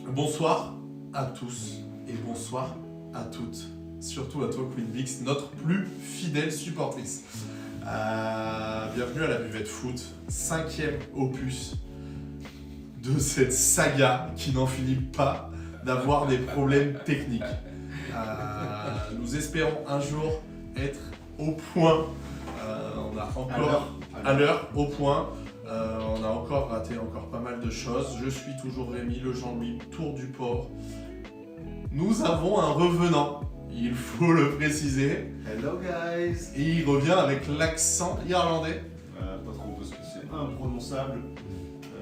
Bonsoir à tous et bonsoir à toutes. Surtout à toi, Queen Vix, notre plus fidèle supportrice. Bienvenue à la Buvette Foot, 5e opus de cette saga qui n'en finit pas d'avoir des problèmes techniques. Nous espérons un jour être au point. On a encore à l'heure, au point. On a encore raté pas mal de choses. Je suis toujours Rémi, le Jean-Louis, Tour du Port. Nous avons un revenant, il faut le préciser. Hello guys. Et il revient avec l'accent irlandais. Pas trop parce que c'est imprononçable.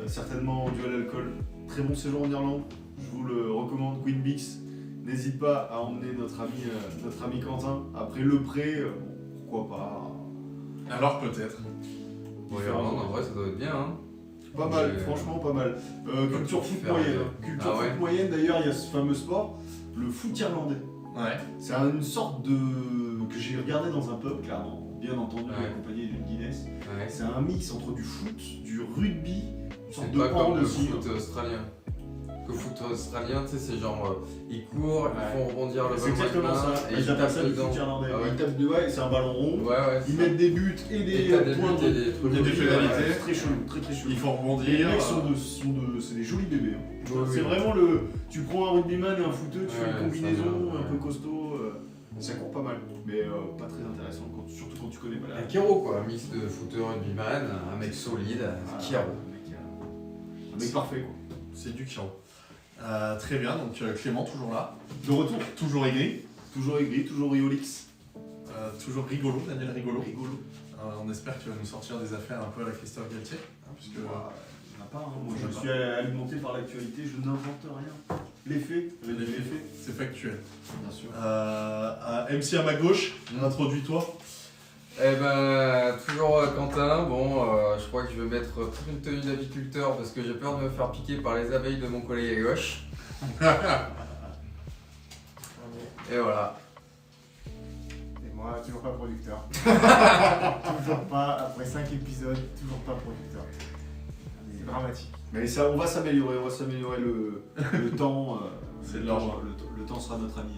Certainement dû à l'alcool. Très bon séjour en Irlande. Je vous le recommande, Queen Bix. N'hésite pas à emmener notre ami Quentin. Après le pré, pourquoi pas. Alors peut-être. Bon, Irlande, en vrai, ça doit être bien, hein. Pas mal, franchement pas mal. Culture foot moyenne. Culture foot moyenne, d'ailleurs, il y a ce fameux sport, le foot irlandais. Ouais. C'est une sorte de. Que j'ai regardé dans un pub, clairement, bien entendu, accompagné d'une Guinness. Ouais. C'est un mix entre du foot, du rugby, une sorte C'est de pas comme hand le aussi. foot australien. Le foot australien, tu sais, c'est genre, ils courent, ils font rebondir le C'est ballon avec exactement la main, ça. et Ils ils appellent tapent ça du dedans. foot irlandais. Ah ouais. Ils tapent de c'est un ballon rond. Ouais, Ils mettent des buts et des t'as des points buts et des trucs. Il y a des pénalités. C'est très chelou, très chelou. Il faut Et rebondir. les mecs c'est des jolis bébés. Hein. Oui, C'est oui. vraiment tu prends un rugbyman et un footeux, tu fais Ouais, une combinaison ça va, un peu costaud. Ça court pas mal, mais pas très intéressant, surtout quand tu connais pas la. Un Kiro, quoi, un mix de footeur rugbyman, un mec solide, un Kiro. Un mec parfait quoi. C'est du Kiro. Très bien, donc Clément toujours là. De retour, Toujours aigri. toujours aigri, toujours Riolix. Toujours rigolo, Daniel rigolo. Rigolo. On espère qu'il va nous sortir des affaires un peu à la Christophe Galtier. Puisque, Il n'y en a pas, hein. Moi je suis alimenté par l'actualité, je n'invente rien. Les faits, les faits, c'est factuel. bien sûr. MC à ma gauche, introduis-toi. Eh ben, toujours Quentin, bon, je crois que je vais mettre toute une tenue d'apiculteur parce que j'ai peur de me faire piquer par les abeilles de mon collègue à gauche. Et voilà. Et moi, toujours pas producteur. Toujours pas, après 5 épisodes, toujours pas producteur. C'est dramatique. Mais ça, on va s'améliorer, le temps. C'est de l'argent. Le temps sera notre ami.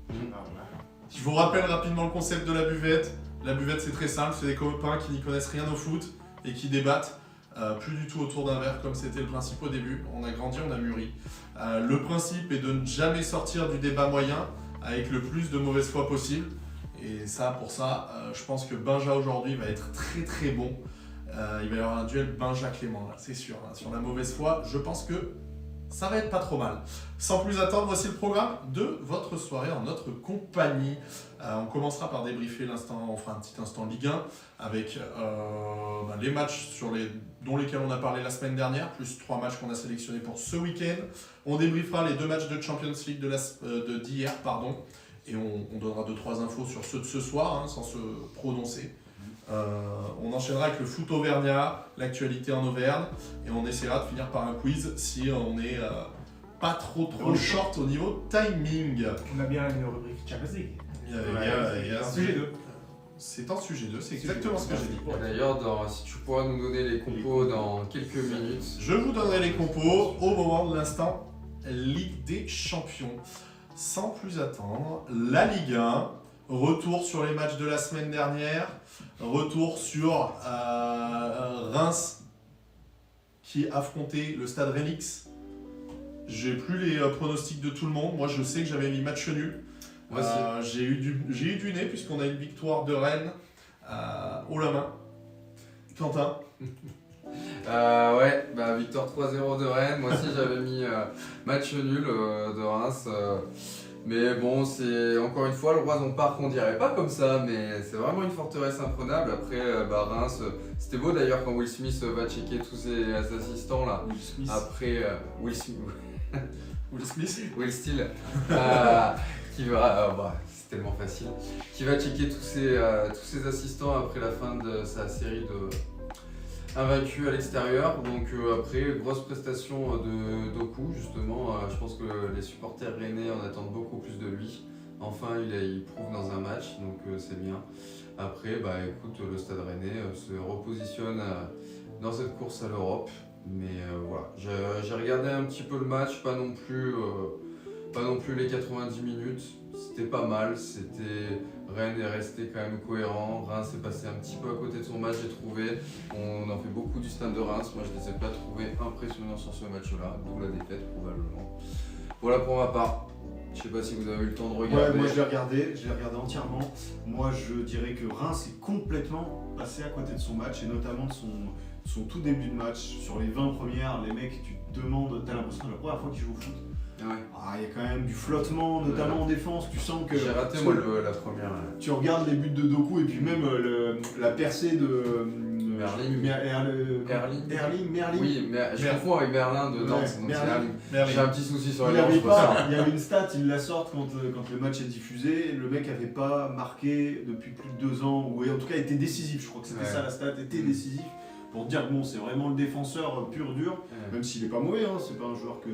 Benjamin. Ah, voilà. Je vous rappelle rapidement le concept de la buvette. La buvette, c'est très simple, c'est des copains qui n'y connaissent rien au foot et qui débattent plus du tout autour d'un verre comme c'était le principe au début. On a grandi, on a mûri. Le principe est de ne jamais sortir du débat moyen avec le plus de mauvaise foi possible. Et ça, pour ça, je pense que Benja aujourd'hui va être très très bon. Il va y avoir un duel Benja-Clément, là, c'est sûr. Hein. Sur la mauvaise foi, je pense que ça va être pas trop mal. Sans plus attendre, voici le programme de votre soirée en notre compagnie. On commencera par débriefer l'instant, enfin un petit instant Ligue 1 avec les matchs dont lesquels on a parlé la semaine dernière, plus 3 matchs qu'on a sélectionnés pour ce week-end. On débriefera les 2 matchs de Champions League d'hier, et on donnera 2-3 infos sur ceux de ce soir, hein, sans se prononcer. On enchaînera avec le foot auvergnat, l'actualité en Auvergne, et on essaiera de finir par un quiz si on est pas trop short au niveau timing. On a bien une rubrique Champions League. Il y a un Sujet 2. C'est un sujet 2, c'est exactement ce que j'ai dit. D'ailleurs, si tu pourras nous donner les compos dans quelques minutes. Je vous donnerai les compos au moment de l'instant Ligue des Champions. Sans plus attendre, la Ligue 1, retour sur les matchs de la semaine dernière, retour sur Reims qui affrontait le Stade Rennais. J'ai plus les pronostics de tout le monde. Moi, je sais que j'avais mis match nul. Moi aussi. J'ai eu du nez puisqu'on a une victoire de Rennes haut la main. Quentin. Ouais, victoire 3-0 de Rennes. Moi aussi j'avais mis match nul de Reims. Mais bon, c'est encore une fois le Roison Park, on dirait pas comme ça, mais c'est vraiment une forteresse imprenable. Après, Reims, c'était beau d'ailleurs quand Will Smith va checker tous ses assistants là. Will Smith. Après, Will Smith. Will Smith. Will Steele, qui va, c'est tellement facile, qui va checker tous ses assistants après la fin de sa série de invaincus à l'extérieur. Donc après, grosse prestation de Doku justement. Je pense que les supporters rennais en attendent beaucoup plus de lui. Enfin, il prouve dans un match, donc c'est bien. Après, écoute, le Stade Rennais se repositionne dans cette course à l'Europe. Mais voilà, j'ai regardé un petit peu le match, pas non plus les 90 minutes. C'était pas mal, Rennes est resté quand même cohérent, Reims est passé un petit peu à côté de son match, j'ai trouvé. On en fait beaucoup du stade de Reims, moi je les ai pas trouvés impressionnants sur ce match-là, d'où la défaite probablement. Voilà pour ma part. Je sais pas si vous avez eu le temps de regarder. Ouais, moi je l'ai regardé entièrement. Moi je dirais que Reims est complètement passé à côté de son match et notamment de son tout début de match. Sur les 20 premières, les mecs, tu te demandes, t'as l'impression que c'est la première fois qu'ils jouent au foot. Ouais. Il y a quand même du flottement, notamment en défense. Tu sens que. J'ai raté moi la première. Tu regardes les buts de Doku et puis même la percée de. Merlin. Oui, mais je confonds avec Merlin de Nantes, donc c'est Merlin. J'ai un petit souci sur la gorge. Il y avait une stat, il la sort quand le match est diffusé. Le mec n'avait pas marqué depuis plus de 2 ans, ou en tout cas était décisif. Je crois que c'était ça la stat, était décisif. Pour dire que bon, c'est vraiment le défenseur pur dur, même s'il est pas mauvais, hein, c'est pas un joueur que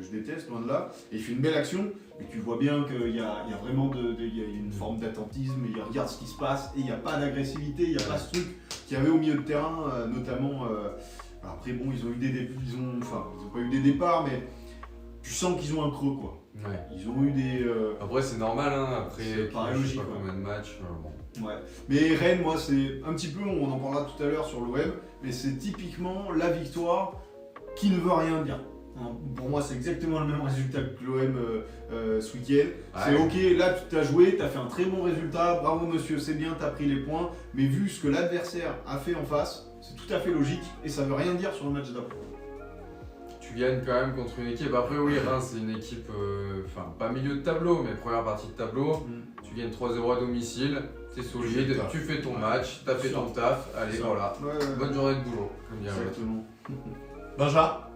je déteste, loin de là. Et il fait une belle action, mais tu vois bien qu'il y a vraiment il y a une forme d'attentisme, il regarde ce qui se passe, et il n'y a pas d'agressivité, il n'y a pas ce truc qu'il y avait au milieu de terrain, notamment. Après, bon, ils ont eu ils ont pas eu des départs, mais tu sens qu'ils ont un creux, quoi. Ouais. Ils ont eu des. Après, c'est normal, hein, après, logique, je sais pas combien de matchs. Bon. Ouais. Mais Rennes, moi, c'est un petit peu, on en parlera tout à l'heure sur l'OM, mais c'est typiquement la victoire qui ne veut rien dire. Pour moi, c'est exactement le même résultat que l'OM ce week-end. Ouais. C'est ok, là tu as joué, tu as fait un très bon résultat, bravo monsieur, c'est bien, tu as pris les points, mais vu ce que l'adversaire a fait en face, c'est tout à fait logique et ça veut rien dire sur le match d'après. Tu gagnes quand même contre une équipe. Après, oui, Reims, c'est une équipe, pas milieu de tableau, mais première partie de tableau. Tu gagnes 3-0 à domicile, t'es solide, tu fais ton match, t'as fait ton taf. Allez, voilà. Bonne journée de boulot, comme dirait l'autre. Exactement. Benja,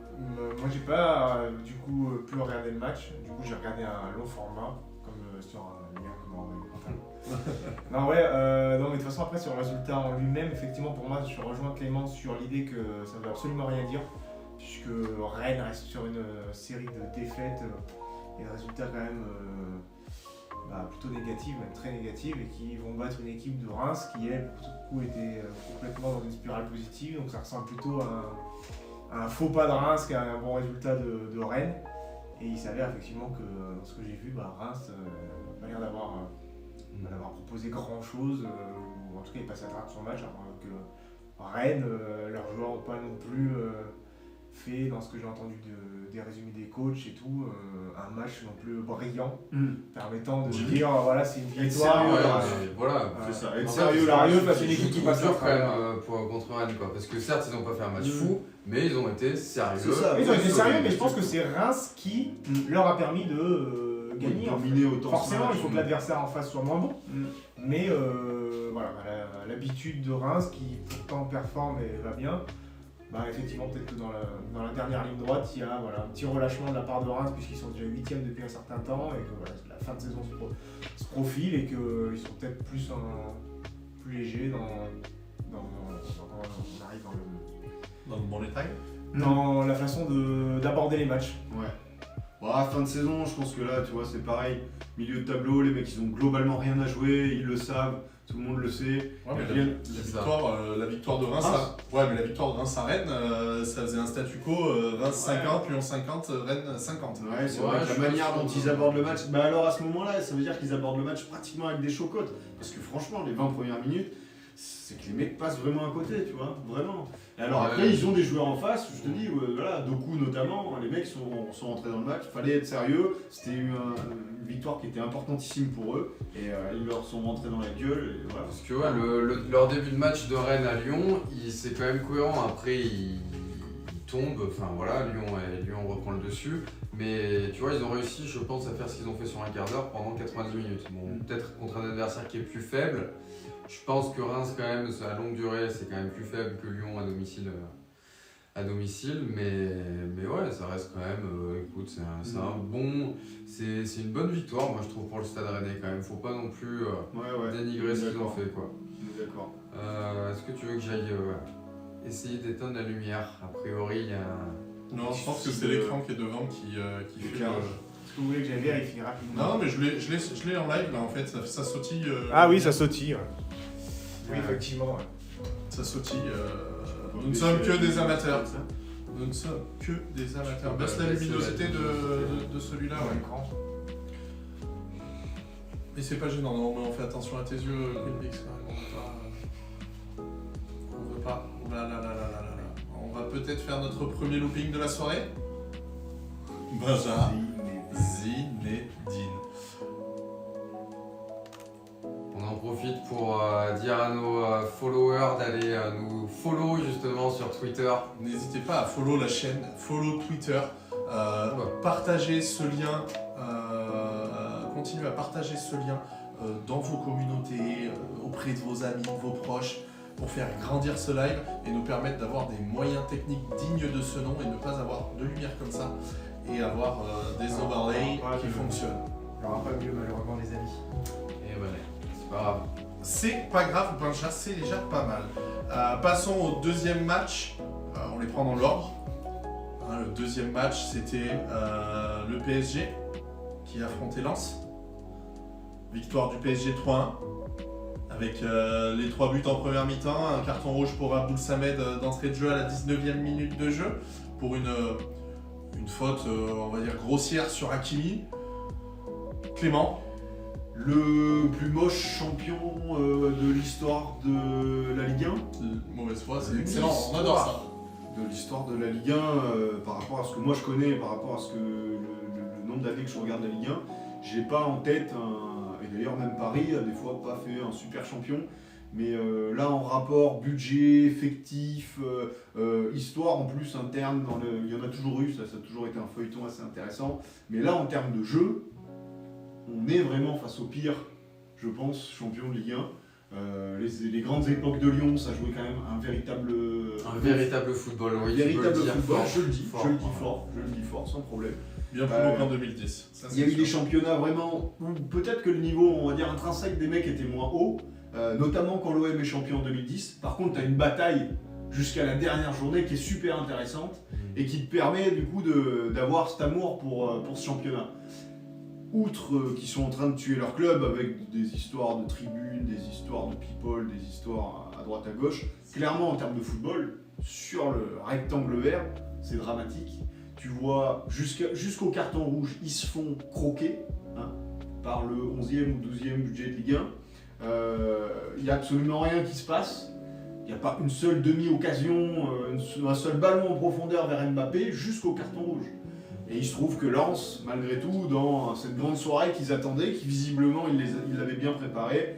Moi j'ai pas du coup pu regarder le match, du coup j'ai regardé un long format comme sur un lien que m'a envoyé Quentin. Non non mais de toute façon après sur le résultat en lui-même, effectivement pour moi je rejoins Clément sur l'idée que ça ne veut absolument rien dire, puisque Rennes reste sur une série de défaites et de résultats quand même plutôt négatifs, même très négatifs, et qui vont battre une équipe de Reims qui elle pour tout coup était complètement dans une spirale positive, donc ça ressemble plutôt à un faux pas de Reims qu'à un bon résultat de Rennes. Et il s'avère effectivement que dans ce que j'ai vu, Reims n'a pas l'air d'avoir proposé grand chose, ou en tout cas il passe à travers son match, alors que Rennes, leurs joueurs n'ont pas non plus fait, dans ce que j'ai entendu des résumés des coachs et tout, un match non plus brillant, permettant de dire voilà c'est une victoire. Voilà, c'est ça, être sérieux face à une équipe qui passe dur quand même contre Rennes, quoi. Parce que certes ils n'ont pas fait un match fou, mais ils ont été sérieux. C'est ça, ils ont été sérieux, mais je pense que c'est Reims qui leur a permis de gagner. Forcément, il faut que l'adversaire en face soit moins bon, mais voilà, l'habitude de Reims qui pourtant performe et va bien. Effectivement, peut-être que dans la dernière ligne droite, il y a un petit relâchement de la part de Reims, puisqu'ils sont déjà 8e depuis un certain temps, et que la fin de saison se profile, et qu'ils sont peut-être plus légers quand on arrive dans le bon détail, dans la façon d'aborder les matchs. Ouais. Fin de saison, je pense que là, tu vois, c'est pareil. Milieu de tableau, les mecs, ils ont globalement rien à jouer, ils le savent. Tout le monde le sait. Ouais, mais la victoire de Reims, la victoire de Reims à Rennes, ça faisait un statu quo, Reims 50, Lyon 50, Rennes 50. Ouais, c'est vrai que la manière dont ils abordent le match, alors à ce moment-là, ça veut dire qu'ils abordent le match pratiquement avec des chocottes. Parce que franchement, les 20 premières minutes, c'est que les mecs passent vraiment à côté, tu vois, vraiment. Et alors après, ils ont des joueurs en face, je te dis, Doku notamment, les mecs sont rentrés dans le match, fallait être sérieux, c'était une victoire qui était importantissime pour eux, et ils leur sont rentrés dans la gueule, et voilà. Parce que leur début de match de Rennes à Lyon, c'est quand même cohérent, après ils tombent, Lyon reprend le dessus, mais tu vois, ils ont réussi, je pense, à faire ce qu'ils ont fait sur un quart d'heure pendant 90 minutes. Bon, peut-être contre un adversaire qui est plus faible. Je pense que Reims, quand même, à longue durée, c'est quand même plus faible que Lyon à domicile, mais ouais, ça reste quand même, écoute, c'est une bonne victoire, moi je trouve, pour le Stade Rennais quand même. Faut pas non plus dénigrer ce qu'ils ont fait, quoi. D'accord. Est-ce que tu veux que j'aille essayer d'éteindre la lumière? A priori, il y a Non, je pense que c'est l'écran qui est devant qui fait le... Est-ce que vous voulez que j'aille vérifier rapidement? Non, mais je l'ai en live là en fait, ça sautille. Oui, ça sautille. Oui, effectivement. Ça sautille. Nous ne sommes que des amateurs. Nous ne sommes que des amateurs. peux Baisse pas la baisser luminosité la luminosité. de celui-là, à ouais. l'écran. Et c'est pas gênant, non, mais on fait attention à tes yeux, Queenbix, on veut pas. Oh là là là là là là là. On va peut-être faire notre premier looping de la soirée. Benja, Zinedine. On en profite pour dire à nos followers d'aller nous follow justement sur Twitter. N'hésitez pas à follow la chaîne, follow Twitter, partagez ce lien, continuez à partager ce lien dans vos communautés, auprès de vos amis, de vos proches, pour faire grandir ce live et nous permettre d'avoir des moyens techniques dignes de ce nom et ne pas avoir de lumière comme ça et avoir des overlays qui fonctionnent. Il n'y aura pas mieux malheureusement les amis. Et voilà, c'est pas grave. C'est pas grave, Benja, c'est déjà pas mal. Passons au deuxième match. On les prend dans l'ordre. Hein, le deuxième match, c'était le PSG qui affrontait Lens. Victoire du PSG 3-1. Avec les 3 buts en première mi-temps. Un carton rouge pour Abdoul Samed d'entrée de jeu à la 19e minute de jeu. Pour une faute, on va dire, grossière sur Hakimi. Clément. Le plus moche champion de l'histoire de la Ligue 1. Mauvaise foi, c'est Une excellent, on histoire. adore ça. De l'histoire de la Ligue 1, par rapport à ce que moi je connais, par rapport à ce que le nombre d'années que je regarde la Ligue 1, j'ai pas en tête, et d'ailleurs même Paris a des fois pas fait un super champion, mais là en rapport budget, effectif, histoire en plus interne, il y en a toujours eu, ça a toujours été un feuilleton assez intéressant, mais là en termes de jeu, on est vraiment face au pire, je pense, champion de Ligue 1. Les grandes époques de Lyon, ça jouait quand même un véritable football, oui. véritable tu peux le dire football, fort. je le dis, Fort, je le dis ouais. fort, je le dis fort, sans problème. Bien plus long qu'en 2010. Ça, Il y a c'est eu des sûr. championnats vraiment où peut-être que le niveau, on va dire, intrinsèque des mecs était moins haut, notamment quand l'OM est champion en 2010. Par contre, tu as une bataille jusqu'à la dernière journée qui est super intéressante et qui te permet du coup d'avoir cet amour pour ce championnat. Outre qu'ils sont en train de tuer leur club avec des histoires de tribunes, des histoires de people, des histoires à droite à gauche, clairement en termes de football, sur le rectangle vert, c'est dramatique. Tu vois, jusqu'au carton rouge, ils se font croquer par le 11e ou 12e budget de Ligue 1. Il n'y a absolument rien qui se passe. Il n'y a pas une seule demi-occasion, un seul ballon en profondeur vers Mbappé jusqu'au carton rouge. Et il se trouve que Lens, malgré tout, dans cette grande soirée qu'ils attendaient, qui visiblement ils l'avaient bien préparée,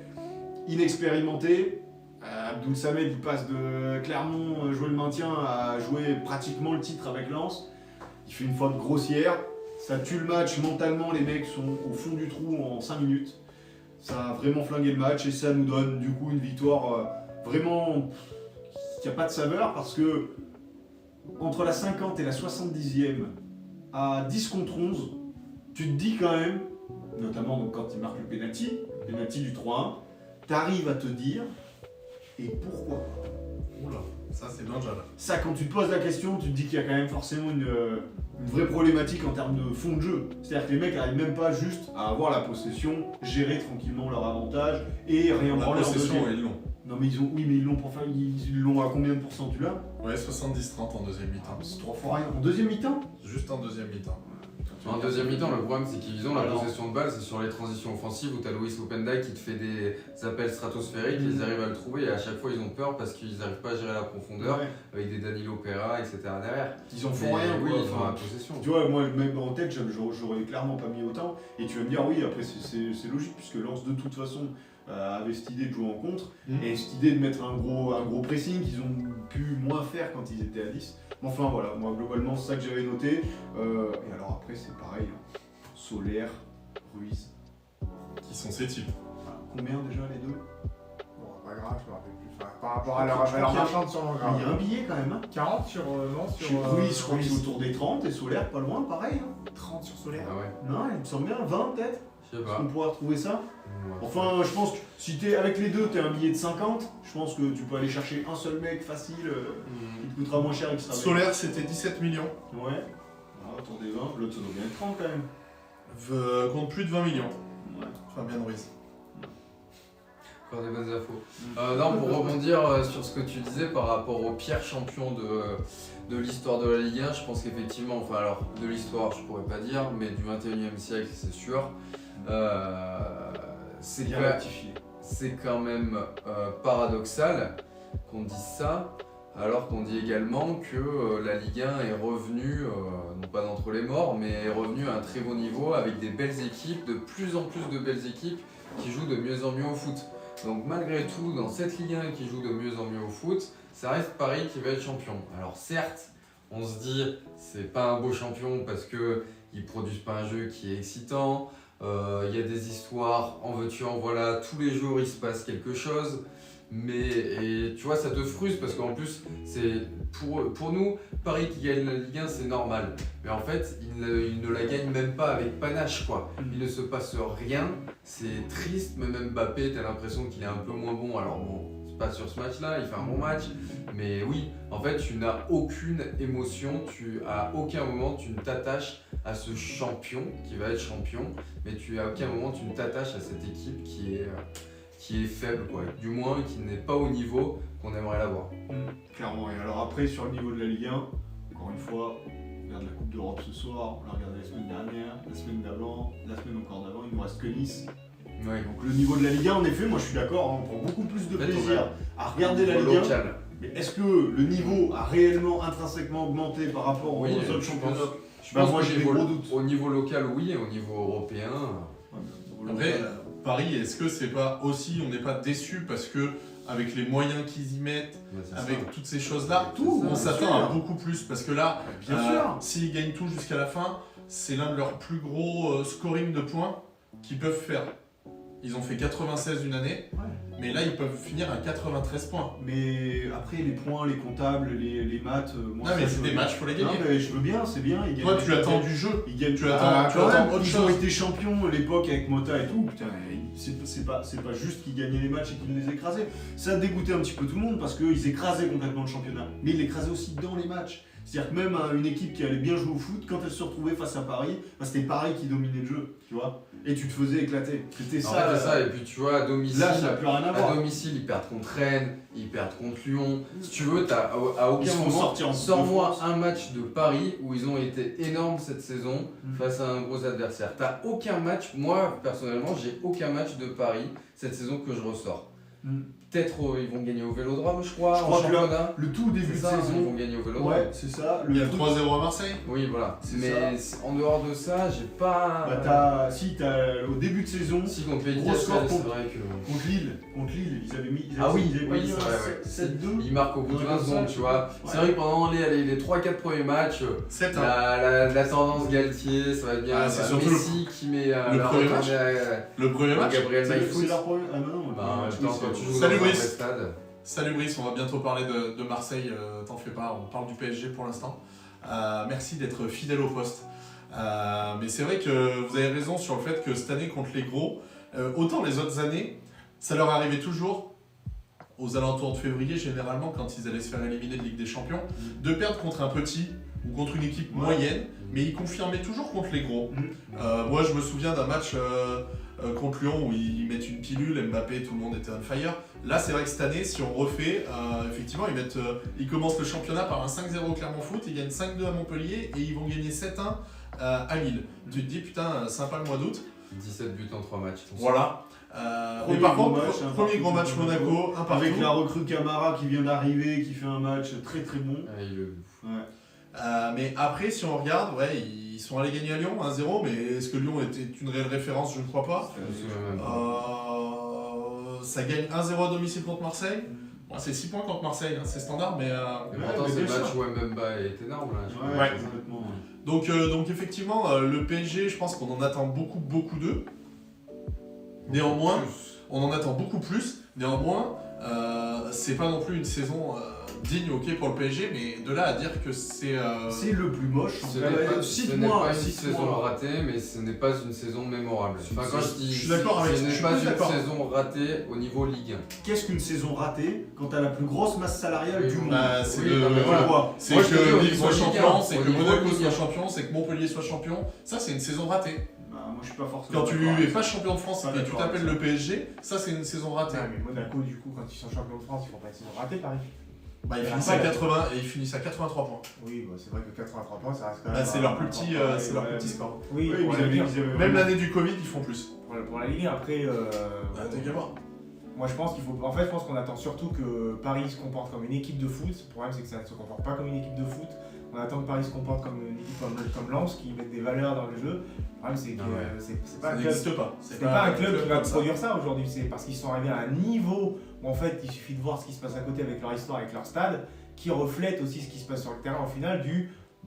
inexpérimenté, Abdoul Samed il passe de Clermont jouer le maintien à jouer pratiquement le titre avec Lens. Il fait une faute grossière, ça tue le match mentalement, les mecs sont au fond du trou en 5 minutes. Ça a vraiment flingué le match et ça nous donne du coup une victoire vraiment qui n'a pas de saveur parce que entre la 50 et la 70e à 10 contre 11, tu te dis quand même, notamment donc quand il marque le penalty du 3-1, tu arrives à te dire et pourquoi. Oula, ça c'est Benja là. Ça, quand tu te poses la question, tu te dis qu'il y a quand même forcément une vraie problématique en termes de fond de jeu. C'est-à-dire que les mecs n'arrivent même pas juste à avoir la possession, gérer tranquillement leur avantage et rien La branler en possession, deuxième. ils l'ont. Non mais ils l'ont pour faire, ils l'ont à combien de pourcents tu l'as? Ouais, 70-30 en deuxième mi-temps. C'est 3 fois rien. En deuxième mi-temps? Juste en deuxième mi-temps. En deuxième mi-temps, le problème c'est qu'ils ont la Alors. possession de balle, c'est sur les transitions offensives où tu as Loïs Openda qui te fait des appels stratosphériques, ils arrivent à le trouver et à chaque fois ils ont peur parce qu'ils n'arrivent pas à gérer la profondeur Ouais. avec des Danilo Pereira, etc. derrière. Ils en font Mais rien oui, quoi. ils ont Enfin, la possession. tu vois, moi même en tête, j'aurais clairement pas mis autant. Et tu vas me dire oui, après c'est logique puisque Lens de toute façon avait cette idée de jouer en contre et cette idée de mettre un gros pressing qu'ils ont pu moins faire quand ils étaient à 10. Mais enfin voilà, moi globalement c'est ça que j'avais noté. Et alors après c'est pareil, Solaire, Ruiz. Qui sont ces types. Voilà. Combien déjà les deux? Bon, pas grave, je me rappelle plus. Enfin, par rapport à Je leur crois valeur qu'il y a- marchande sur mon Il y a un grave. billet quand même. Hein. 40 sur. Non, sur. Ruiz, je crois qu'il est autour des 30 et Solaire pas loin, pareil. Hein. 30 sur Solaire. Ah ouais, Non, il me semble bien 20 peut-être. je sais Est-ce pas. qu'on pourra retrouver ça? Ouais. Enfin, je pense que si t'es avec les deux, t'es un billet de 50. Je pense que tu peux aller chercher un seul mec facile, qui te coûtera moins cher et qui sera Solaire, c'était 17 millions. Ouais. Ah, autour des 20. L'autre, ça doit bien être 30 quand même. Compte plus de 20 millions. Ouais. Fabien Ruiz. Encore des bonnes infos. Non, pour rebondir sur ce que tu disais par rapport au pire champion de l'histoire de la Ligue 1, je pense qu'effectivement, enfin alors de l'histoire je pourrais pas dire, mais du 21e siècle c'est sûr. C'est Bien quand- rectifié. c'est quand même paradoxal qu'on dise ça, alors qu'on dit également que la Ligue 1 est revenue, non pas d'entre les morts, mais est revenue à un très bon niveau avec des belles équipes, de plus en plus de belles équipes qui jouent de mieux en mieux au foot. Donc malgré tout, dans cette Ligue 1 qui joue de mieux en mieux au foot, ça reste Paris qui va être champion. Alors certes, on se dit c'est pas un beau champion parce qu'ils produisent pas un jeu qui est excitant. Il y a des histoires, en veux-tu, en voilà, tous les jours il se passe quelque chose, et tu vois, ça te frustre parce qu'en plus, c'est pour nous, Paris qui gagne la Ligue 1, c'est normal. Mais en fait, il ne la gagne même pas avec panache, quoi. Il ne se passe rien, c'est triste, même Mbappé, t'as l'impression qu'il est un peu moins bon, alors bon, c'est pas sur ce match-là, il fait un bon match, mais oui, en fait, tu n'as aucune émotion, à aucun moment, tu ne t'attaches à ce champion qui va être champion, mais à aucun moment tu ne t'attaches à cette équipe qui est faible, quoi. Du moins qui n'est pas au niveau qu'on aimerait l'avoir. Clairement. Et alors après, sur le niveau de la Ligue 1, encore une fois, on regarde la Coupe d'Europe ce soir, on l'a regardé la semaine dernière, la semaine d'avant, la semaine encore d'avant, il ne nous reste que Nice. Ouais. Donc le niveau de la Ligue 1, en effet, moi je suis d'accord, hein, on prend beaucoup plus de En fait, plaisir à regarder la Au Ligue 1. local. Mais est-ce que le niveau a réellement intrinsèquement augmenté par rapport Oui, aux autres je championnats? Je Bah, pense moi qu'au j'ai des niveau- gros doutes. Au niveau local, oui, et au niveau européen. Après, Paris, est-ce que c'est pas aussi, on n'est pas déçu parce que avec les moyens qu'ils y mettent, C'est avec ça. toutes ces choses-là, Tout, on bien s'attend sûr. à beaucoup plus parce que là, Bien sûr. s'ils gagnent tout jusqu'à la fin, c'est l'un de leurs plus gros scoring de points qu'ils peuvent faire. Ils ont fait 96 une année, mais là ils peuvent finir à 93 points. Mais après, les points, les comptables, les maths. Moi, Non mais ça, c'est je des veux matchs, bien. faut les Non, gagner. mais je veux bien, c'est bien. Ils Toi gagnent- tu attends du jeu. Ils gagnent. Tu attends quand même, autre ils ont chose. été champions à l'époque avec Mota et tout. Putain, c'est pas juste qu'ils gagnaient les matchs et qu'ils les écrasaient. Ça a dégoûté un petit peu tout le monde parce qu'ils écrasaient complètement le championnat. Mais ils l'écrasaient aussi dans les matchs. C'est-à-dire que même une équipe qui allait bien jouer au foot, quand elle se retrouvait face à Paris, bah, c'était Paris qui dominait le jeu, tu vois. Et tu te faisais éclater. C'était En ça. fait, c'est ça, et puis tu vois, à domicile. Là, ça n'a plus rien à À voir. domicile, ils perdent contre Rennes, ils perdent contre Lyon. Si tu veux, à Ils aucun se font moment, sortir en Coupe de sors-moi France. un match de Paris où ils ont été énormes cette saison Mm. face à un gros adversaire. T'as aucun match, moi personnellement, j'ai aucun match de Paris cette saison que je ressors. Mm. Peut-être ils vont gagner au Vélodrome, je crois, Je en crois que là, championnat. Le tout début C'est de ça, ils saison. vont gagner au Vélodrome. Ouais, c'est ça. Il y a truc- 3-0 à Marseille. Oui, voilà. C'est Mais en dehors de ça, j'ai pas. Bah, t'as au début de saison, Si contre Pays de Gros Galles, score c'est contre- vrai que. contre Lille, ils avaient mis. Ah oui, ils avaient oui, mis c'est vrai, ouais. 7-2. Il marque au bout de Ouais, 20 comme secondes, ça. tu vois. C'est Ouais. vrai que pendant les 3-4 premiers matchs, 7-1. la tendance Galtier, ça va être bien. Ah, c'est surtout Messi qui met le la premier retournée Le premier match. Gabriel C'est Maïfoot. leur premier. Ah non, le Bah, premier en match, même oui, temps, quand c'est- tu joues Salut, dans un vrai Brice. stade. Salut Brice, on va bientôt parler de Marseille, t'en fais pas, on parle du PSG pour l'instant. Merci d'être fidèle au poste. Mais c'est vrai que vous avez raison sur le fait que cette année contre les gros, autant les autres années, ça leur arrivait toujours aux alentours de février, généralement quand ils allaient se faire éliminer de Ligue des Champions, de perdre contre un petit ou contre une équipe moyenne, mais ils confirmaient toujours contre les gros. Moi je me souviens d'un match contre Lyon où ils mettent une pilule, Mbappé, tout le monde était on fire. Là c'est vrai que cette année, si on refait, effectivement ils commencent le championnat par un 5-0 au Clermont Foot, ils gagnent 5-2 à Montpellier et ils vont gagner 7-1 à Lille. Tu te dis putain, sympa le mois d'août. 17 buts en 3 matchs. Voilà. Mais Premier par gros contre, match, hein, premier gros match partout. Monaco, un partout. Avec la recrue Camara qui vient d'arriver, qui fait un match très très bon. Ah, Ouais. Mais après, si on regarde, ouais, ils sont allés gagner à Lyon 1-0, mais est-ce que Lyon était une réelle référence? Je ne crois pas. Je me souviens même pas. Ça gagne 1-0 à domicile contre Marseille. Bon, c'est 6 points contre Marseille, hein, c'est standard, mais. Et Ouais, pourtant, mais c'est le bien match sûr. où Mbemba est énorme là. je crois. Ouais, complètement. Donc effectivement, le PSG, je pense qu'on en attend beaucoup d'eux. Néanmoins, on en attend beaucoup plus. Néanmoins, c'est pas non plus une saison digne, ok, pour le PSG, mais de là à dire que c'est. C'est le plus moche. Ce n'est pas une saison ratée, mais ce n'est pas une saison mémorable. Enfin, quand je dis, je suis d'accord avec ce je n'est suis pas plus une d'accord. saison ratée au niveau Ligue 1. Qu'est-ce qu'une saison ratée quand t'as la plus grosse masse salariale Oui, du monde? Bah, c'est Oui, de- non, mais voilà. Voilà. C'est Moi, je te dis, au que Lille niveau soit Ligue champion, un, c'est au que niveau Monaco Ligue soit un. champion, c'est que Montpellier soit champion. Ça, c'est une saison ratée. Bah, moi je suis pas forcément. Quand tu d'accord avec es pas ça. champion de France Pas et que tu d'accord t'appelles avec le PSG, ça, c'est une saison ratée. Ouais, mais Monaco, du coup, quand ils sont champions de France, ils font pas une saison ratée, Paris. Bah, ils Ouais, finissent ouais. à 80 et ils finissent à 83 points. Oui, bah, c'est vrai que 83 points, ça reste quand même. Bah, c'est leur plus petit, c'est leur plus petit score. Oui, Oui, pour ils la Ligue 1. avaient- Même l'année du Covid, ils font plus. Pour la Ligue 1, après. Bah, t'as qu'à voir. Moi, je pense qu'il faut. En fait, je pense qu'on attend surtout que Paris se comporte comme une équipe de foot. Le problème, c'est que ça ne se comporte pas comme une équipe de foot. On attend que Paris se comporte comme une équipe comme Lens, qui mette des valeurs dans le jeu. Le problème, c'est que Ah ouais. c'est pas Ça un club. n'existe pas. C'est pas un club qui va comme ça. produire ça aujourd'hui, c'est parce qu'ils sont arrivés à un niveau où en fait il suffit de voir ce qui se passe à côté avec leur histoire, avec leur stade, qui reflète aussi ce qui se passe sur le terrain au final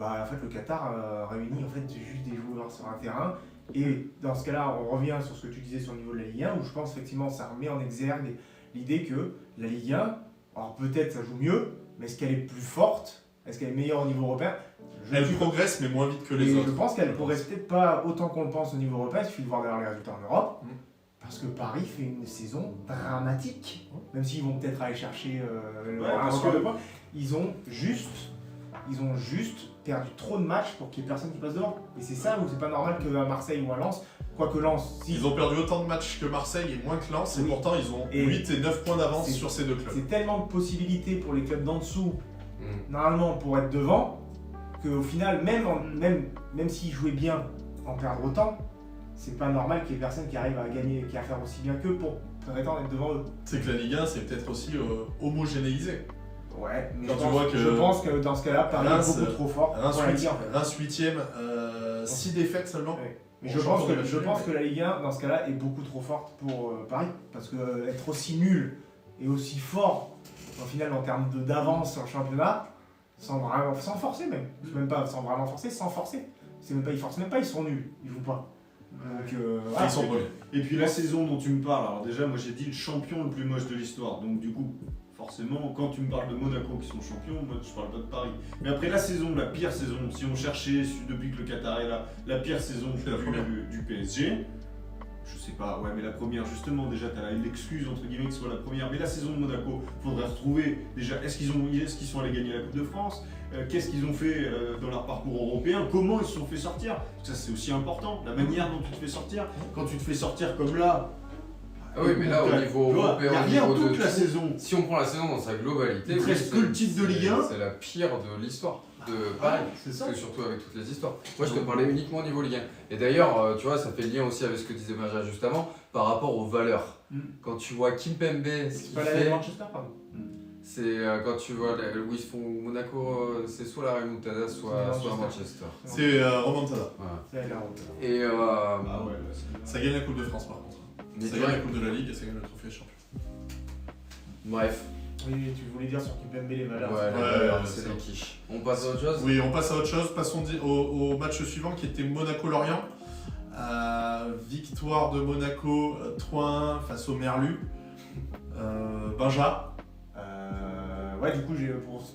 en fait le Qatar réunit en fait juste des joueurs sur un terrain. Et dans ce cas-là, on revient sur ce que tu disais sur le niveau de la Ligue 1, où je pense effectivement ça remet en exergue l'idée que la Ligue 1, alors peut-être ça joue mieux, mais est-ce qu'elle est plus forte? Est-ce qu'elle est meilleure au niveau européen? Elle progresse, mais moins vite que les Et autres. je pense qu'elle progresse peut-être pas autant qu'on le pense au niveau européen, il suffit de voir d'ailleurs les résultats en Europe. Mm. Parce que Paris fait une saison dramatique. Même s'ils vont peut-être aller chercher un parce record que- de points, ils ont juste perdu trop de matchs pour qu'il n'y ait personne qui passe devant. Et c'est ça où c'est pas normal qu'à Marseille ou à Lens, quoique Lens, si Ils ont perdu autant de matchs que Marseille et moins que Lens, et Oui. pourtant ils ont Et 8 et 9 points d'avance c'est- sur ces deux clubs. c'est tellement de possibilités pour les clubs d'en dessous, Mm. normalement pour être devant, qu'au final, même s'ils jouaient bien, en perdre autant, c'est pas normal qu'il y ait personne qui arrive à gagner, qui à faire aussi bien qu'eux pour prétendre être devant eux. C'est que la Ligue 1, c'est peut-être aussi homogénéisé. Ouais, mais Quand je tu pense, vois que je pense que dans ce cas-là, Paris Reims, est beaucoup trop fort pour la Ligue 1. En fait. Reims 8ème, 6 défaites seulement. Ouais. Mais Bon, je champion de pense match que la Ligue 1, dans ce cas-là, est beaucoup trop forte pour Paris. Parce que être aussi nul et aussi fort, au final, en termes d'avance sur le championnat, sans forcer même. C'est même pas sans vraiment forcer, sans forcer. C'est même pas, ils forcent même pas, ils sont nuls. Ils jouent pas. Donc, voilà. Ils sont premiers. Et puis la saison dont tu me parles, alors déjà moi j'ai dit le champion le plus moche de l'histoire, donc du coup forcément quand tu me parles de Monaco qui sont champions, moi je parle pas de Paris. Mais après la saison, la pire saison, si on cherchait depuis que le Qatar est là, la pire saison C'est la première. du PSG, je sais pas, ouais mais la première justement déjà t'as l'excuse entre guillemets que ce soit la première, mais la saison de Monaco, faudrait retrouver déjà est-ce qu'ils sont allés gagner la Coupe de France, qu'est-ce qu'ils ont fait dans leur parcours européen, comment ils se sont fait sortir, ça c'est aussi important, la manière dont tu te fais sortir, quand tu te fais sortir comme là. Ah oui, mais là, au niveau européen, il n'y a au rien niveau de toute la tout, saison. si on prend la saison dans sa globalité, Il te oui, reste que le titre de Ligue 1. C'est la pire de l'histoire de Paris. C'est ça. Parce que surtout avec toutes les histoires. Moi, je te parlais uniquement au niveau Ligue 1. Et d'ailleurs, tu vois, ça fait lien aussi avec ce que disait Benjamin juste avant, par rapport aux valeurs. Mm. Quand tu vois Kimpembe, ce C'est qu'il pas la fait, Manchester, pardon. c'est quand tu vois où ils font Monaco, c'est soit la Remontada, soit Manchester. C'est Remontada. Voilà. C'est la route. Et Ah ouais, là, c'est Ça gagne la Coupe de France par contre. mais Ça tu gagne vois, la Coupe de la Ligue et ça gagne le trophée champion. bref, Oui, tu voulais dire sur Kimpembe les valeurs. ouais, Ouais, les valeurs, ouais, c'est c'est des quiches. On passe à autre chose. Oui, on passe à autre chose. Passons au match suivant qui était Monaco-Lorient. Victoire de Monaco 3-1 face au Merlu. Benja. Ouais, du coup,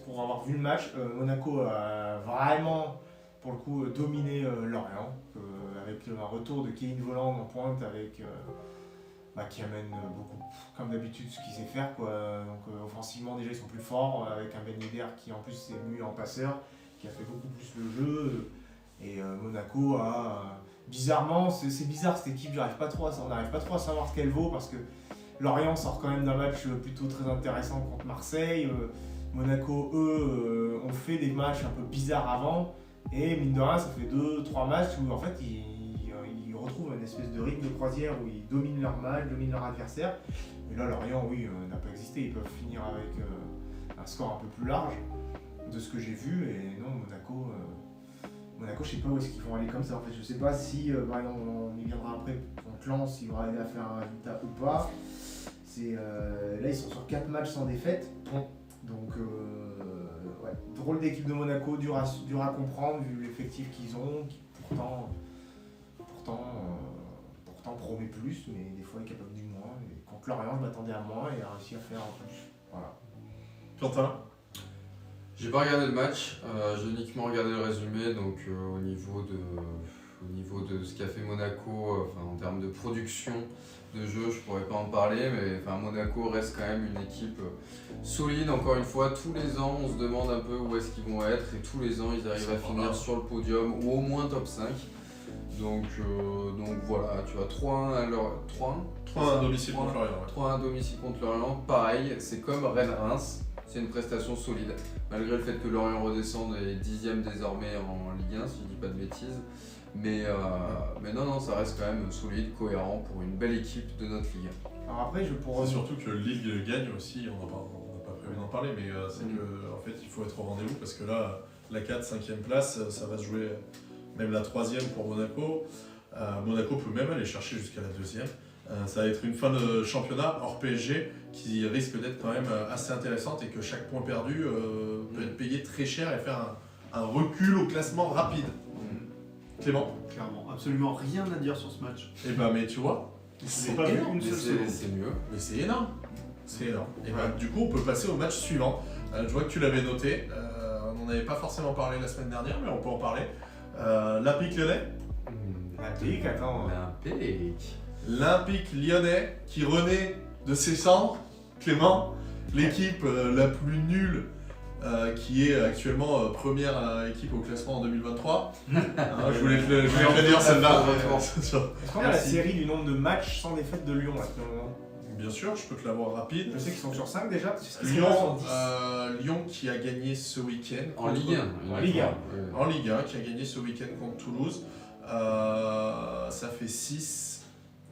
pour avoir vu le match, Monaco a vraiment, pour le coup, dominé Lorient, avec un retour de Kevin Volland en pointe, qui amène beaucoup, comme d'habitude, ce qu'il sait faire, quoi. Donc, offensivement, déjà, ils sont plus forts, avec un Ben Yedder qui, en plus, s'est mu en passeur, qui a fait beaucoup plus le jeu. Et Monaco a... bizarrement, c'est bizarre cette équipe, on n'arrive pas trop à savoir ce qu'elle vaut, parce que Lorient sort quand même d'un match plutôt très intéressant contre Marseille. Monaco, eux, ont fait des matchs un peu bizarres avant. Et mine de rien, ça fait 2-3 matchs où en fait ils retrouvent une espèce de rythme de croisière où ils dominent leur match, dominent leur adversaire. Et là, Lorient, oui, n'a pas existé. Ils peuvent finir avec un score un peu plus large de ce que j'ai vu. Et non, Monaco, je sais pas où est-ce qu'ils vont aller comme ça. En fait, je sais pas si, par exemple, on y viendra après contre Lens, ils vont arriver à faire un résultat ou pas. Là, ils sont sur 4 matchs sans défaite. Donc, ouais, drôle d'équipe de Monaco, dur à comprendre vu l'effectif qu'ils ont, qui pourtant promet plus, mais des fois est capable du moins. Et contre Lorient, je m'attendais à moins et a réussi à faire en plus. Voilà. Quentin. J'ai pas regardé le match, j'ai uniquement regardé le résumé, donc au niveau de ce qu'a fait Monaco, en termes de production de jeu, je pourrais pas en parler, mais Monaco reste quand même une équipe solide. Encore une fois, tous les ans, on se demande un peu où est-ce qu'ils vont être, et tous les ans, ils arrivent à finir sur le podium, ou au moins top 5. Donc voilà, tu as 3-1 à leur... 3-1 à domicile contre Lorient. 3-1 à domicile contre Lorient, pareil, c'est comme Rennes-Reims, c'est une prestation solide. Malgré le fait que Lorient redescende et est 10e désormais en Ligue 1, si je dis pas de bêtises. Mais non, ça reste quand même solide, cohérent pour une belle équipe de notre Ligue 1. Alors après, C'est surtout que Lille gagne aussi, on n'a pas prévu d'en parler, mais c'est que en fait il faut être au rendez-vous parce que là, la 4-5e place, ça va se jouer même la 3e pour Monaco. Monaco peut même aller chercher jusqu'à la 2e. Ça va être une fin de championnat hors PSG qui risque d'être quand même assez intéressante et que chaque point perdu peut être payé très cher et faire un recul au classement rapide. Clément? Clairement, absolument rien à dire sur ce match. Eh ben mais tu vois, C'est pas vu énorme. une seule seconde. C'est mieux. Mais c'est énorme. C'est énorme. Et ben, du coup, on peut passer au match suivant. Je vois que tu l'avais noté. On n'en avait pas forcément parlé la semaine dernière, mais on peut en parler. L'Olympique Lyonnais. Olympique, attends. L'Olympique Lyonnais qui renaît de ses cendres. Clément, l'équipe la plus nulle qui est actuellement première équipe au classement en 2023. Je voulais te le dire celle-là. Est-ce qu'on a la série du nombre de matchs sans défaite de Lyon à ce moment? Bien sûr, je peux te l'avoir rapide. Je sais qu'ils sont sur 5 déjà, parce que Lyon qui a gagné ce week-end. En Ligue 1. En Ligue 1. En Ligue 1, qui a gagné ce week-end contre Toulouse. Ça fait 6,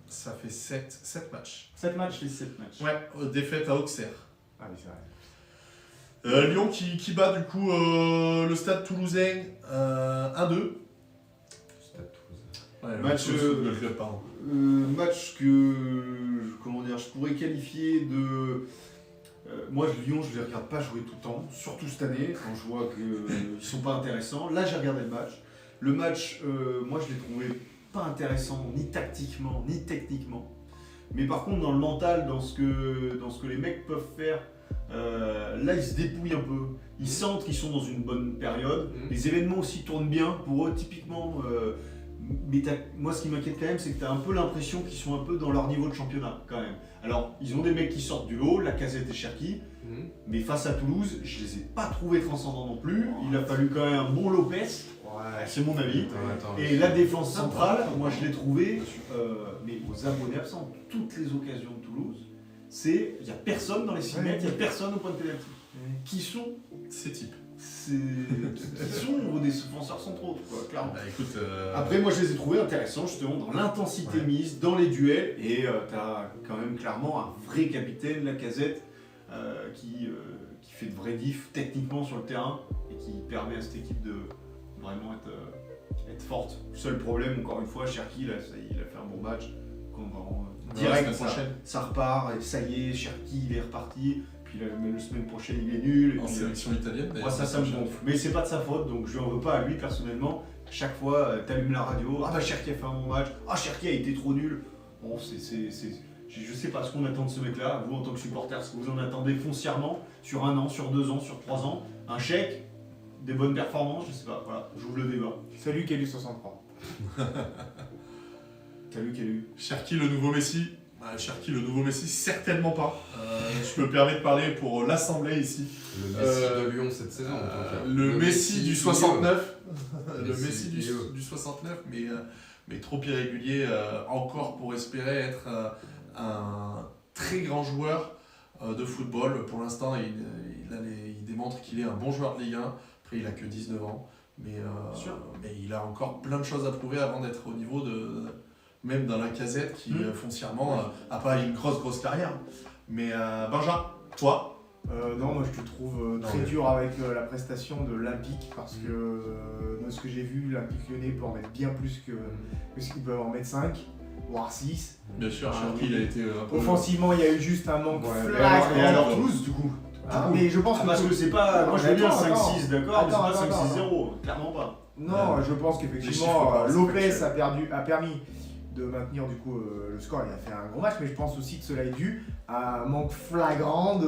ça fait 7 matchs. 7 matchs. Les 7 matchs. Ouais, défaite à Auxerre. Ah oui, c'est vrai. Lyon qui bat du coup le Stade Toulousain 1-2. Ouais, Match, le club, pardon. Match que je pourrais qualifier de. Moi, Lyon, je les regarde pas jouer tout le temps, surtout cette année, quand je vois qu'ils sont pas intéressants. Là, j'ai regardé le match. Le match, moi, je l'ai trouvé pas intéressant, ni tactiquement, ni techniquement. Mais par contre, dans le mental, dans ce que les mecs peuvent faire, là, ils se dépouillent un peu. Ils sentent qu'ils sont dans une bonne période. Les événements aussi tournent bien pour eux, typiquement. Mais moi, ce qui m'inquiète quand même, c'est que tu as un peu l'impression qu'ils sont un peu dans leur niveau de championnat, quand même. Alors, ils ont des mecs qui sortent du lot, Lacazette et Cherki, mais face à Toulouse, je les ai pas trouvés transcendants non plus. Il a fallu quand même un bon Lopez, c'est mon avis. Et la défense centrale, moi, je l'ai trouvé, mais aux abonnés absents, toutes les occasions de Toulouse, il n'y a personne dans les 6 mètres, il n'y a personne au point de pénalty. Qui sont Ces types. qui sont des défenseurs centraux, quoi, clairement. Bah, écoute, Après, moi, je les ai trouvés intéressants, justement, dans l'intensité mise, dans les duels, et tu as quand même clairement un vrai capitaine, Lacazette, qui fait de vrais diffs techniquement sur le terrain, et qui permet à cette équipe de vraiment être forte. Le seul problème, encore une fois, Cherki, il a fait un bon match, direct, ça repart, et ça y est, Cherki, il est reparti. Puis la semaine prochaine, il est nul. En sélection italienne, d'ailleurs. Moi, ça me gonfle. Mais c'est pas de sa faute, donc je lui en veux pas à lui personnellement. Chaque fois, t'allumes la radio, ah bah Cherki a fait un bon match, ah Cherki a été trop nul. Bon, je sais pas ce qu'on attend de ce mec-là, vous en tant que supporter, ce que vous en attendez foncièrement, sur 1 an, sur 2 ans, sur 3 ans, un chèque, des bonnes performances, je sais pas, voilà, j'ouvre le débat. Salut Kélu 63. Salut Kélu. Cherki, le nouveau Messi. Cherki, le nouveau Messi, certainement pas. Je me permets de parler pour l'Assemblée ici. Le Messi de Lyon cette saison. Le Messi du 69. Le Messi Messi du 69, mais trop irrégulier encore pour espérer être un très grand joueur de football. Pour l'instant, il démontre qu'il est un bon joueur de Ligue 1. Après, il a que 19 ans. Mais il a encore plein de choses à prouver avant d'être au niveau même dans la Lacazette qui foncièrement a pas une grosse carrière. Mais Benjamin, toi? Non, moi je te trouve très dur avec la prestation de l'Olympique parce que de ce que j'ai vu, l'Olympique Lyonnais peut en mettre bien plus que ce qu'ils peuvent en mettre 5, voire 6. Bien sûr, Cherki, il a été un peu... Offensivement, il y a eu juste un manque flagrant. Et alors Toulouse, du coup mais je pense parce que c'est pas... Moi je veux bien 5-6, d'accord, mais c'est pas 5-6-0, clairement pas. Non, je pense qu'effectivement, Lopez a permis de maintenir du coup le score, il a fait un gros match, mais je pense aussi que cela est dû à un manque flagrant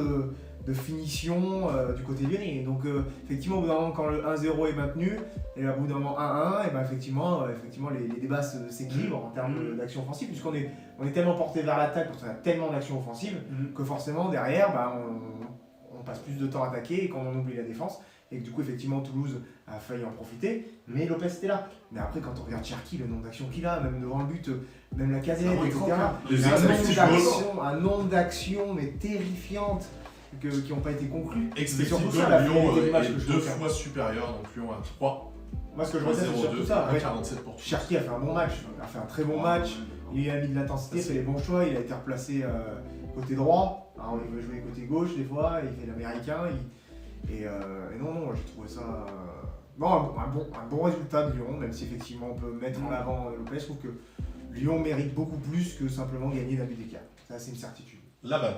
de finition du côté lyonnais. Donc effectivement, au bout d'un moment, quand le 1-0 est maintenu, et au bout d'un moment 1-1, et ben effectivement les débats s'équilibrent en termes d'action offensive, puisqu'on est tellement porté vers l'attaque, parce qu'on a tellement d'actions offensives, que forcément derrière, on passe plus de temps à attaquer et qu'on en oublie la défense. Et que du coup, effectivement, Toulouse a failli en profiter, mais Lopez était là. Mais après, quand on regarde Cherki, le nombre d'actions qu'il a, même devant le but, même la casette, etc. Un nombre d'actions, mais terrifiantes, qui n'ont pas été conclues. Expected goal, Lyon est 2 fois supérieur, donc Lyon a 3. Moi, ce que je retiens, c'est surtout ça. 47 pour Cherki a fait un bon match, a fait un très bon match. Il a mis de l'intensité, fait les bons choix, il a été replacé côté droit. Alors, il veut jouer côté gauche des fois, il fait l'américain. Et non, j'ai trouvé ça un bon résultat de Lyon, même si effectivement on peut mettre en avant Lopez. Je trouve que Lyon mérite beaucoup plus que simplement gagner d'un but d'écart. Ça, c'est une certitude. Laval.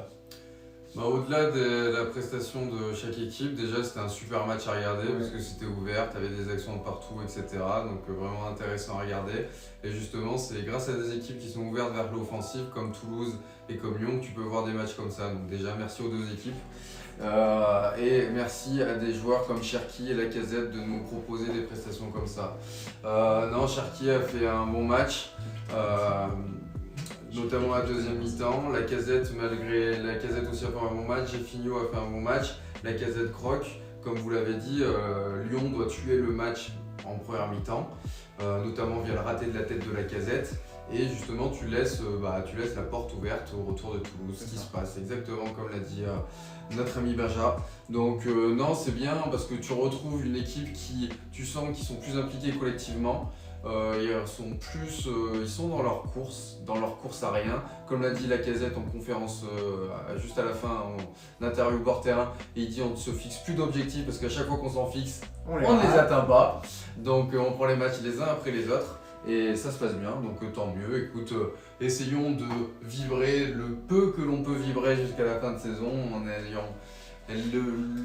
Au-delà de la prestation de chaque équipe, déjà c'était un super match à regarder parce que c'était ouvert, tu avais des actions de partout, etc. Donc vraiment intéressant à regarder. Et justement, c'est grâce à des équipes qui sont ouvertes vers l'offensive comme Toulouse et comme Lyon que tu peux voir des matchs comme ça. Donc déjà, merci aux deux équipes. Et merci à des joueurs comme Cherki et Lacazette de nous proposer des prestations comme ça. Non, Cherki a fait un bon match. Notamment la deuxième mi-temps, Lacazette aussi a fait un bon match, Jeffinho a fait un bon match, Lacazette croque, comme vous l'avez dit, Lyon doit tuer le match en première mi-temps, notamment via le raté de la tête de Lacazette, et justement tu laisses la porte ouverte au retour de Toulouse, ce qui se passe, exactement comme l'a dit notre ami Benja. Donc non, c'est bien parce que tu retrouves une équipe qui, tu sens qu'ils sont plus impliqués collectivement. Ils sont dans leur course à rien. Comme l'a dit Lacazette en conférence juste à la fin, en interview bord terrain, il dit on ne se fixe plus d'objectifs parce qu'à chaque fois qu'on s'en fixe, on ne les atteint pas. Donc on prend les matchs les uns après les autres et ça se passe bien, donc tant mieux. Écoute, essayons de vibrer le peu que l'on peut vibrer jusqu'à la fin de saison en ayant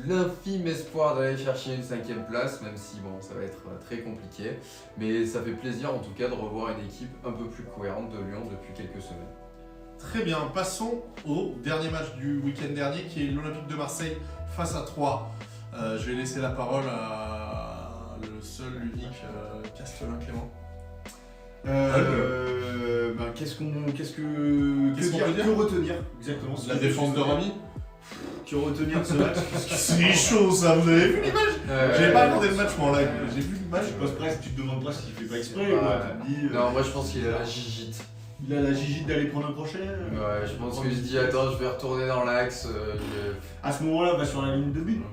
l'infime espoir d'aller chercher une 5e place, même si bon, ça va être très compliqué. Mais ça fait plaisir en tout cas de revoir une équipe un peu plus cohérente de Lyon depuis quelques semaines. Très bien, passons au dernier match du week-end dernier qui est l'Olympique de Marseille face à Troyes. Je vais laisser la parole à le seul, l'unique Castelin Clément. Qu'est-ce que retenir exactement la défense de Rami. Que retenir de ce match? C'est chaud ça, vous avez vu l'image? J'avais pas regardé le match moi en live, j'ai vu l'image. Tu te demandes pas s'il fait pas exprès. Non, moi je pense qu'il a la gigite. Il a la gigite d'aller prendre un crochet. Ouais, je pense qu'il se dit attends, je vais retourner dans l'axe. À ce moment-là, va sur la ligne de but,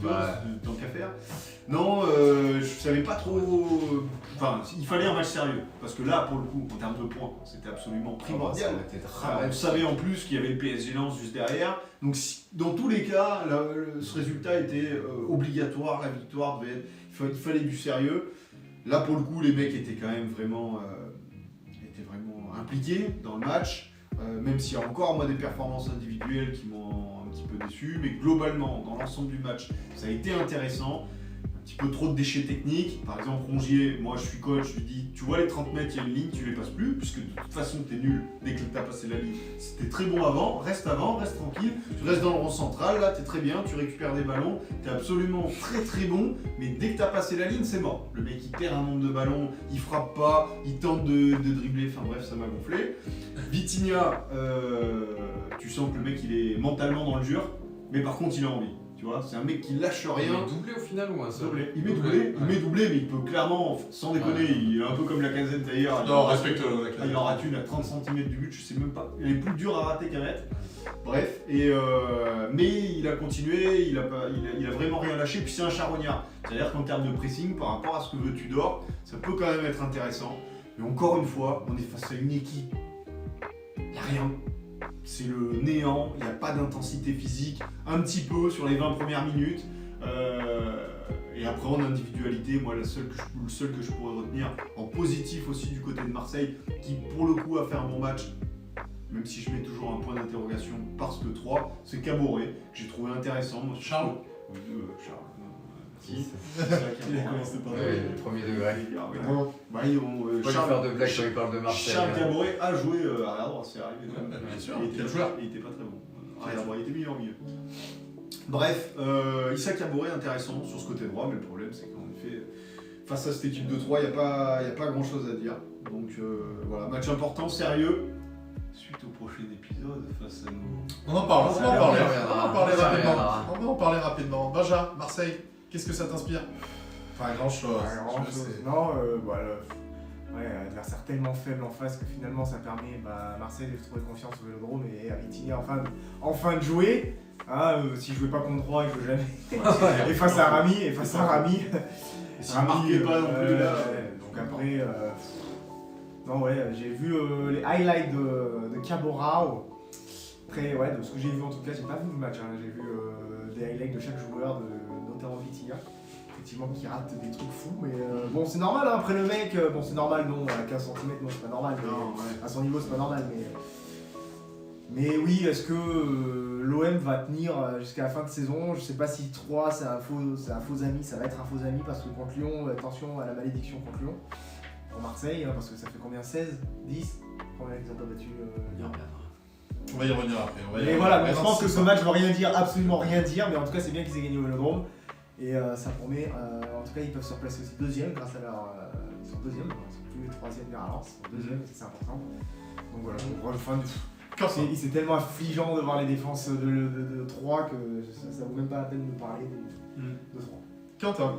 tant qu'à faire. Non, je savais pas trop. Enfin, il fallait un match sérieux. Parce que là, pour le coup, en termes de points, c'était absolument primordial. On savait en plus qu'il y avait le PSG Lens juste derrière. Donc, dans tous les cas, ce résultat était obligatoire. La victoire devait être. Il fallait du sérieux. Là, pour le coup, les mecs étaient quand même vraiment impliqués dans le match. Même s'il y a encore moi des performances individuelles qui m'ont un petit peu déçu. Mais globalement, dans l'ensemble du match, ça a été intéressant. Un petit peu trop de déchets techniques. Par exemple, Rongier, moi je suis coach, je lui dis tu vois les 30 mètres, il y a une ligne, tu les passes plus, puisque de toute façon tu es nul dès que tu as passé la ligne. C'était très bon avant, reste tranquille, tu restes dans le rond central, là tu es très bien, tu récupères des ballons, tu es absolument très très bon, mais dès que tu as passé la ligne, c'est mort. Le mec il perd un nombre de ballons, il frappe pas, il tente de dribbler, enfin bref, ça m'a gonflé. Vitinha, tu sens que le mec il est mentalement dans le dur, mais par contre il a envie. Tu vois, c'est un mec qui lâche rien. Il met doublé au final ou un seul? Il met doublé, mais il peut clairement, sans déconner, il est un peu comme Lacazette d'ailleurs. Non, respecte Lacazette. Il en rate une à 30 cm du but, je sais même pas. Il est plus dur à rater qu'à mettre. Bref, mais il a continué, il a vraiment rien lâché, puis c'est un charognard. C'est-à-dire qu'en termes de pressing, par rapport à ce que veut Tudor, ça peut quand même être intéressant. Mais encore une fois, on est face à une équipe. Il n'y a rien. C'est le néant, il n'y a pas d'intensité physique, un petit peu sur les 20 premières minutes. Et après en individualité, moi le seul que je pourrais retenir, en positif aussi du côté de Marseille, qui pour le coup a fait un bon match, même si je mets toujours un point d'interrogation parce que 3, c'est Caboret, que j'ai trouvé intéressant. Moi, Charles. Charles. Il a commencé par le premier degré. Pas faire de blagues quand il parle de Marseille. Charles Caboret a joué arrière droit, c'est arrivé. Bien sûr, il était pas très bon. Arrière droit, il était meilleur au milieu. Bref, Issa Kabore intéressant sur ce côté droit, mais le problème c'est qu'en effet, face à cette équipe de 3, il n'y a pas grand chose à dire. Donc voilà, match important, sérieux. Suite au prochain épisode, face à nous. On en parle, on va en parler Ça rapidement. Benja, Marseille, qu'est-ce que ça t'inspire? Pas grand-chose. Non, adversaire tellement faible en face que finalement ça permet à Marseille de trouver confiance au Vélodrome et à Vitinha enfin de jouer. Si je jouais pas contre 3, je jouais jamais. Et face à Rami, Et s'il marquait pas non plus là. Donc après, j'ai vu les highlights de Caborao. Après, de ce que j'ai vu en tout cas, j'ai pas vu le match. J'ai vu des highlights de chaque joueur, notamment Vitinha. Effectivement, qui rate des trucs fous, mais bon, c'est normal. Après le mec, c'est normal, non, à 15 cm, non, c'est pas normal. À son niveau, c'est pas normal, mais oui, est-ce que l'OM va tenir jusqu'à la fin de saison? Je sais pas si 3 c'est un faux ami, ça va être un faux ami parce que contre Lyon, attention à la malédiction contre Lyon. Pour Marseille, parce que ça fait combien? 16 10 Combien ils ont pas battu On va y revenir après. Mais voilà, donc je pense que ce match va rien dire, absolument rien dire, mais en tout cas c'est bien qu'ils aient gagné au Vélodrome. Et ça promet, en tout cas ils peuvent se replacer aussi deuxième grâce à leur... ils sont deuxième, ils sont tous les troisièmes vers Lens, ils sont deuxième, c'est important. Donc voilà, c'est tellement affligeant de voir les défenses de 3 que ça vaut même pas la peine de parler de 3. Quentin.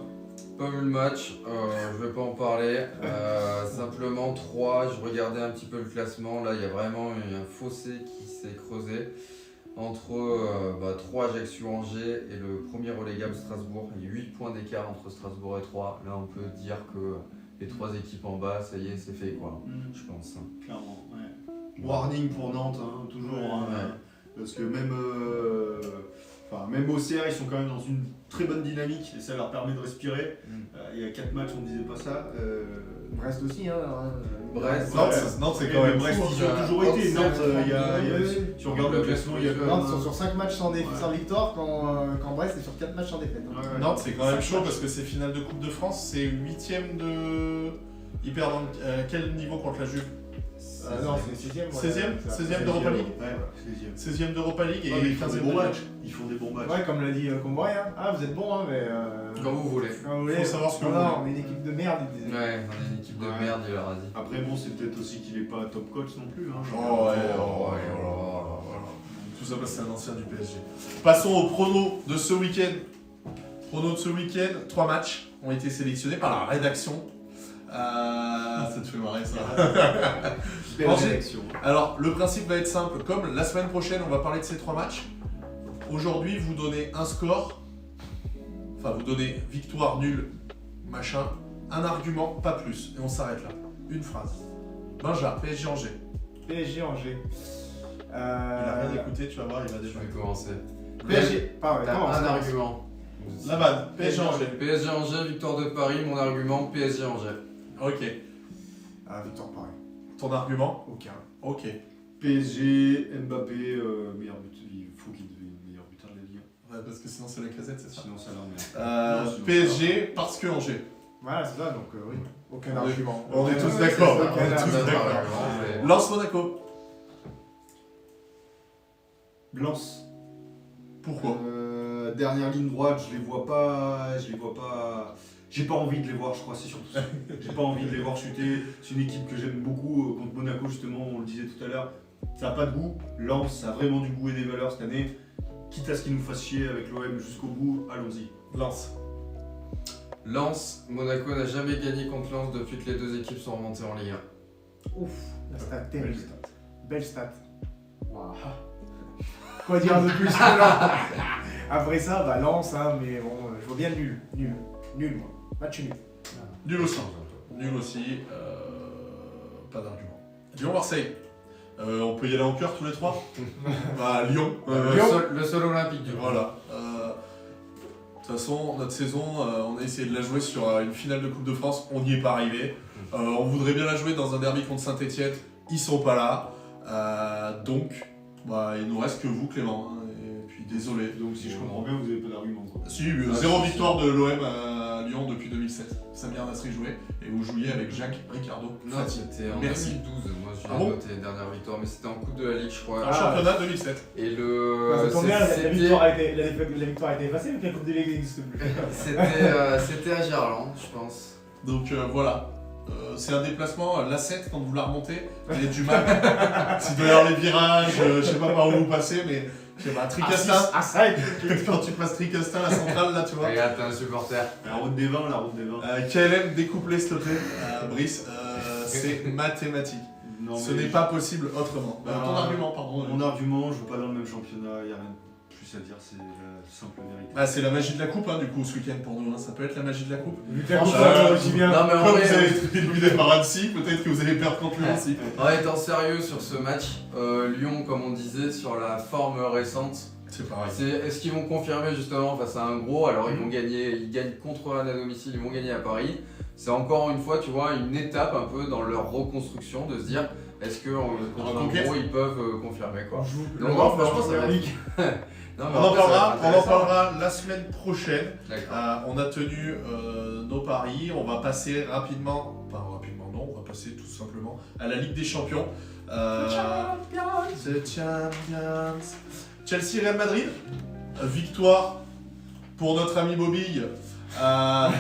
Pas vu le match, je vais pas en parler. Simplement 3, je regardais un petit peu le classement. Là, il y a vraiment un fossé qui s'est creusé entre 3 Ajaccio-Angers et le premier relégable Strasbourg. Il y a 8 points d'écart entre Strasbourg et 3. Là, on peut dire que les 3 équipes en bas, ça y est, c'est fait quoi. Je pense. Clairement, ouais. Warning pour Nantes, toujours. Parce que même Auxerre, ils sont quand même dans une très bonne dynamique et ça leur permet de respirer. Il y a 4 matchs, on disait pas ça. Brest aussi, Brest, Nantes, c'est quand même Brest, ils ont toujours été. Nantes, si on regarde le classement, il y a quand même. Nantes sont sur 5 matchs sans victoire quand Brest est sur 4 matchs sans défaite. Nantes, c'est quand même chaud parce que c'est finale de Coupe de France, c'est 8ème de. Ils perdent quel niveau contre la Juve? Non, c'est 16ème. 16ème d'Europa League. Ouais, 16ème d'Europa League et ils font 15ème des bons matchs. Ils font des bons matchs. Ouais, comme l'a dit Comboy, vous êtes bons, mais. Quand vous voulez. Faut savoir ce que vous voulez. On est une équipe de merde, il disait. Ouais, on est une équipe de merde, il leur a dit. Après, bon, c'est peut-être aussi qu'il est pas top coach non plus. Tout ça parce que c'est un ancien du PSG. Passons au prono de ce week-end. 3 matchs ont été sélectionnés par la rédaction. Ça te fait marrer ça. Belle sélection. Alors, le principe va être simple. Comme la semaine prochaine, on va parler de ces 3 matchs. Aujourd'hui, vous donnez un score. Enfin, vous donnez victoire, nul, machin. Un argument, pas plus. Et on s'arrête là. Une phrase. Benja, PSG Angers. PSG Angers. Il a rien écouté, tu vas voir, il va Je déjà. vais commencer. PSG, T'as un argument. La vanne, PSG Angers. PSG Angers, victoire de Paris, mon argument PSG Angers. Ok. Victoire Paris. Ton argument? Aucun. Ok. PSG, Mbappé, meilleur buteur. Il faut qu'il devienne meilleur buteur de la Ligue. Ouais, parce que sinon c'est la casette, c'est ça. Sinon ça l'emmerde. PSG parce que Angers. Voilà, c'est ça, donc oui. Aucun argument. On est tous d'accord. c'est On est ça, tous aucun d'accord. argument. Lance Monaco. Lens. Pourquoi? Dernière ligne droite, je les vois pas. J'ai pas envie de les voir, je crois, c'est surtout ça. J'ai pas envie de les voir chuter. C'est une équipe que j'aime beaucoup contre Monaco, justement, on le disait tout à l'heure. Ça a pas de goût. Lens, ça a vraiment du goût et des valeurs cette année. Quitte à ce qu'ils nous fassent chier avec l'OM jusqu'au bout, allons-y. Lens, Monaco n'a jamais gagné contre Lens depuis que les 2 équipes sont remontées en Ligue 1. Ouf, la stat terrible. Belle stat. Wow. Quoi dire de plus? Après ça, Lens, mais bon, je vois bien nul. Nul, moi. Match nul. Nul aussi. Pas d'argument. Lyon-Marseille. On peut y aller en cœur tous les 3. Lyon. Le seul olympique du coup. Voilà. De toute façon, notre saison, on a essayé de la jouer sur une finale de Coupe de France. On n'y est pas arrivé. On voudrait bien la jouer dans un derby contre Saint-Etienne. Ils sont pas là. Donc, il nous reste que vous, Clément. Et puis Désolé. Donc si je comprends bien, vous n'avez pas d'argument. quoi. Si, zéro victoire de l'OM à Lyon depuis 2007. Samir Nasri jouait et vous jouiez avec Jacques Ricardo. Non, Fatih. c'était en Merci. 2012, moi je Ah l'ai bon noté les dernières victoires, mais c'était en Coupe de la Ligue, je crois. En championnat 2007. Et le. Ça tombe bien, la c'était- victoire a été effacée, mais la Coupe de Ligue n'existe plus. C'était à Gerland, je pense. Donc voilà. C'est un déplacement, l'A7 quand vous la remontez, vous avez du mal. S'il doit y avoir les virages, je sais pas par où vous passez, mais je sais pas, Tricastin. Ah, ça, Quand tu passes Tricastin, la centrale là, tu vois. Regarde, t'es un supporter. La route des vins, la route des vins. KLM découplé s'il te plaît, Brice, c'est mathématique. Non, Ce mais n'est pas possible autrement. Ah, Ton argument, pardon. Mon argument, je joue pas dans le même championnat, il n'y a rien de plus à dire, c'est la simple vérité. Ah, c'est la magie de la coupe, hein, du coup, ce week-end pour nous. Hein. Ça peut être la magie de la coupe. Lucas Franchement, Coupe, aussi bien. Non, mais en Comme vrai, vous avez été éliminé par Annecy, peut-être que vous allez perdre contre Lyon aussi. en étant sérieux sur ce match, Lyon, comme on disait, sur la forme récente, C'est pareil. est-ce qu'ils vont confirmer justement face à un gros? Alors ils vont gagner, ils gagnent contre Rennes à domicile, ils vont gagner à Paris. C'est encore une fois, tu vois, une étape un peu dans leur reconstruction de se dire est-ce que contre un Reconquête. gros ils peuvent confirmer quoi. On joue Donc, l'Europe, franchement, ça va être- Ligue. Non, mais On en après, ça va parlera, être on en intéressant. parlera la semaine prochaine. D'accord. On a tenu nos paris. On va passer rapidement, enfin rapidement non, on va passer tout simplement à la Ligue des Champions. The Champions. Chelsea Real Madrid. Victoire pour notre ami Bobby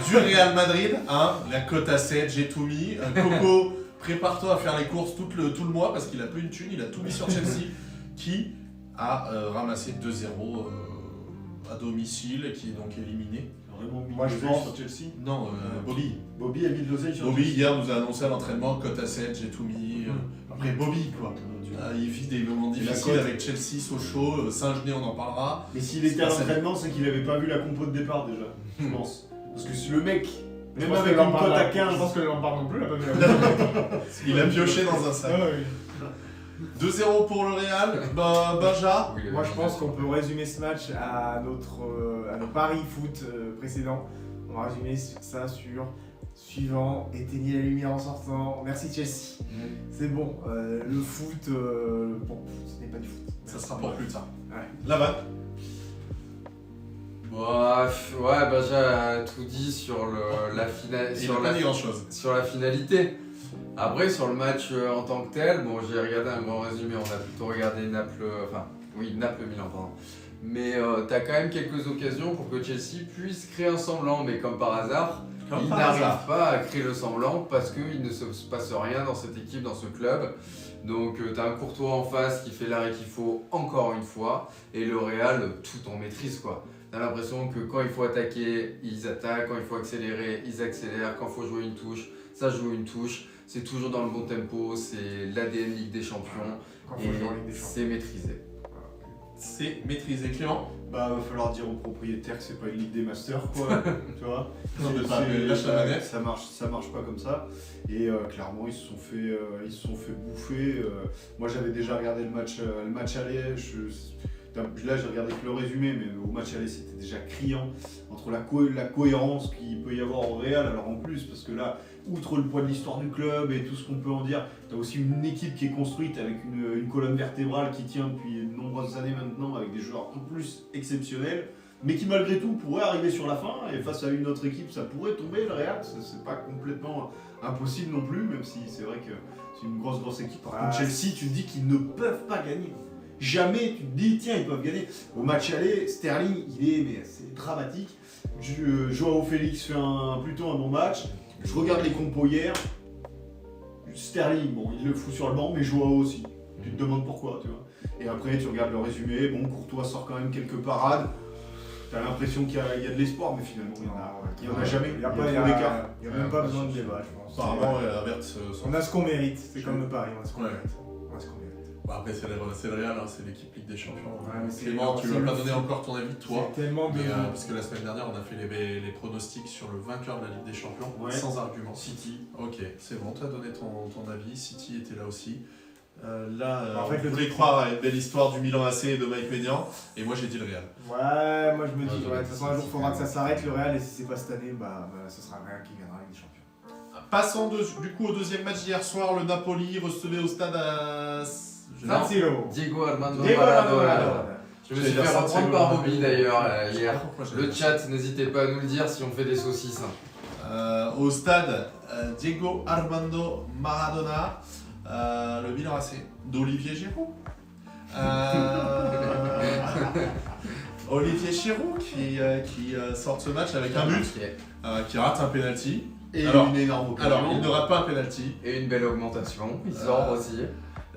du Real Madrid. Hein, la cote à 7, j'ai tout mis. Coco, prépare-toi à faire les courses tout le mois parce qu'il a plus une thune. Il a tout mis sur Chelsea qui a ramassé 2-0 à domicile et qui est donc éliminé. Vraiment mis Moi, de je l'oseille pense- sur Chelsea. Non, Bobby. Bobby a mis de l'oseille sur Bobby Chelsea. hier nous a annoncé à l'entraînement cote à 7, j'ai tout mis. Après Bobby quoi. Il vit des moments Et la difficiles cote. avec Chelsea, Sochaux, Saint-Genis on en parlera. Mais s'il était à C'est pas l'entraînement, c'est qu'il avait pas vu la compo de départ déjà, je pense. Parce que si le mec, Je même pense avec que une cote à Je 15, pense que Lampard non plus, il a pas vu la Il a pioché dans un sac. Ah oui. 2-0 pour le Real, Benja. Oui, Moi je pense qu'on peut résumer ce match à nos paris foot précédents. On va résumer ça sur suivant, éteignez la lumière en sortant. Merci Chelsea. C'est bon, le foot, bon, ce n'est pas du foot. Ça sera pour plus tard. Ouais. La vanne. Bref, ouais, bah j'ai tout dit sur la finale, Il n'a pas dit grand chose. sur la finalité. Après, sur le match en tant que tel, bon, j'ai regardé un grand résumé, on a plutôt regardé Naples-Milan, pardon. Mais t'as quand même quelques occasions pour que Chelsea puisse créer un semblant, mais comme par hasard, Comme ils par n'arrivent hasard. pas à créer le semblant parce qu'il ne se passe rien dans cette équipe, dans ce club. Donc t'as un Courtois en face qui fait l'arrêt qu'il faut encore une fois, et le Real tout en maîtrise quoi. T'as l'impression que quand il faut attaquer, ils attaquent, quand il faut accélérer, ils accélèrent, quand il faut jouer une touche, ça joue une touche. C'est toujours dans le bon tempo, c'est l'ADN Ligue des Champions Quand et faut jouer en Ligue des Champions. c'est maîtrisé. C'est maîtrisé. Clément. bah va falloir dire aux propriétaires que c'est pas une ligue des masters quoi, tu vois. Non, mais C'est- pas, mais lâche la manette. ça marche pas comme ça. Et clairement ils se sont fait bouffer. Moi j'avais déjà regardé le match aller. Là j'ai regardé que le résumé, mais au match aller c'était déjà criant entre la cohérence qu'il peut y avoir au Real. Alors en plus parce que là, outre le poids de l'histoire du club et tout ce qu'on peut en dire, tu as aussi une équipe qui est construite avec une colonne vertébrale qui tient depuis de nombreuses années maintenant, avec des joueurs en plus exceptionnels, mais qui malgré tout pourrait arriver sur la fin, et face à une autre équipe ça pourrait tomber le Real, c'est pas complètement impossible non plus, même si c'est vrai que c'est une grosse équipe. Par contre Chelsea, tu te dis qu'ils ne peuvent pas gagner. Jamais tu te dis tiens ils peuvent gagner. Au match aller, Sterling mais c'est dramatique. Joao Félix fait plutôt un bon match. Je regarde les compos hier. Sterling, bon, il le fout sur le banc, mais Joao aussi. Tu te demandes pourquoi, tu vois. Et après, tu regardes le résumé. Bon, Courtois sort quand même quelques parades. T'as l'impression qu'il y a de l'espoir, mais finalement, il y en a jamais. Il n'y a, trop pas- d'écart. il y a même pas besoin de débat, je pense. Apparemment, Avert son. On a ce qu'on mérite, c'est comme le pari, on a ce qu'on Ouais. mérite. On a ce qu'on mérite. Bon, après, c'est le Real, hein, c'est l'équipe Ligue des Champions. Ouais, mais c'est- Clément, tu c'est vas le pas foot. donner encore ton avis, toi. C'est tellement de. Mais, parce que la semaine dernière, on a fait les pronostics sur le vainqueur de la Ligue des Champions, Ouais. sans argument. City. Ok, c'est bon, tu as donné ton avis. City était là aussi. En fait, on le voulait truc, croire à une belle histoire du Milan AC et de Mike Maignan, et moi j'ai dit le Real. Ouais, moi je me Ouais, dis, j'aurais de toute façon, un jour il faudra que ça s'arrête le Real, et si c'est pas cette année, bah ce sera le Real qui gagnera la Ligue des Champions. Passons du coup au deuxième match d'hier soir, le Napoli recevait au stade à... San Siro. Diego Armando Diego Maradona. Maradona. Je me suis fait reprendre par Bobby d'ailleurs hier. Pourquoi j'ai Le dit chat, n'hésitez pas à nous le dire si on fait des saucisses. Au stade Diego Armando Maradona, le Milan AC d'Olivier Giroud. Olivier Giroud qui sort de ce match avec un but, qui rate un penalty. Et Alors- une énorme occasion. Alors, il ne rate pas un penalty. Et une belle augmentation, il sort aussi.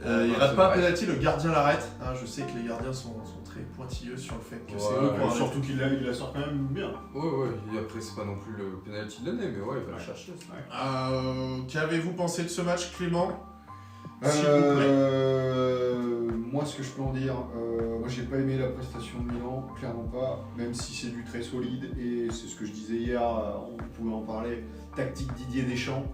Il rate pas un penalty, le gardien l'arrête. Hein, je sais que les gardiens sont très pointilleux sur le fait que c'est Ouais, eux pour arrêter. Surtout qu'il la sort quand même bien. Ouais, et après c'est pas non plus le penalty de l'année, mais ouais, il va le chercher. Qu'avez-vous pensé de ce match, Clément? S'il vous plaît. Moi, ce que je peux en dire, moi j'ai pas aimé la prestation de Milan, clairement pas, même si c'est du très solide, et c'est ce que je disais hier, on pouvait en parler, tactique Didier Deschamps.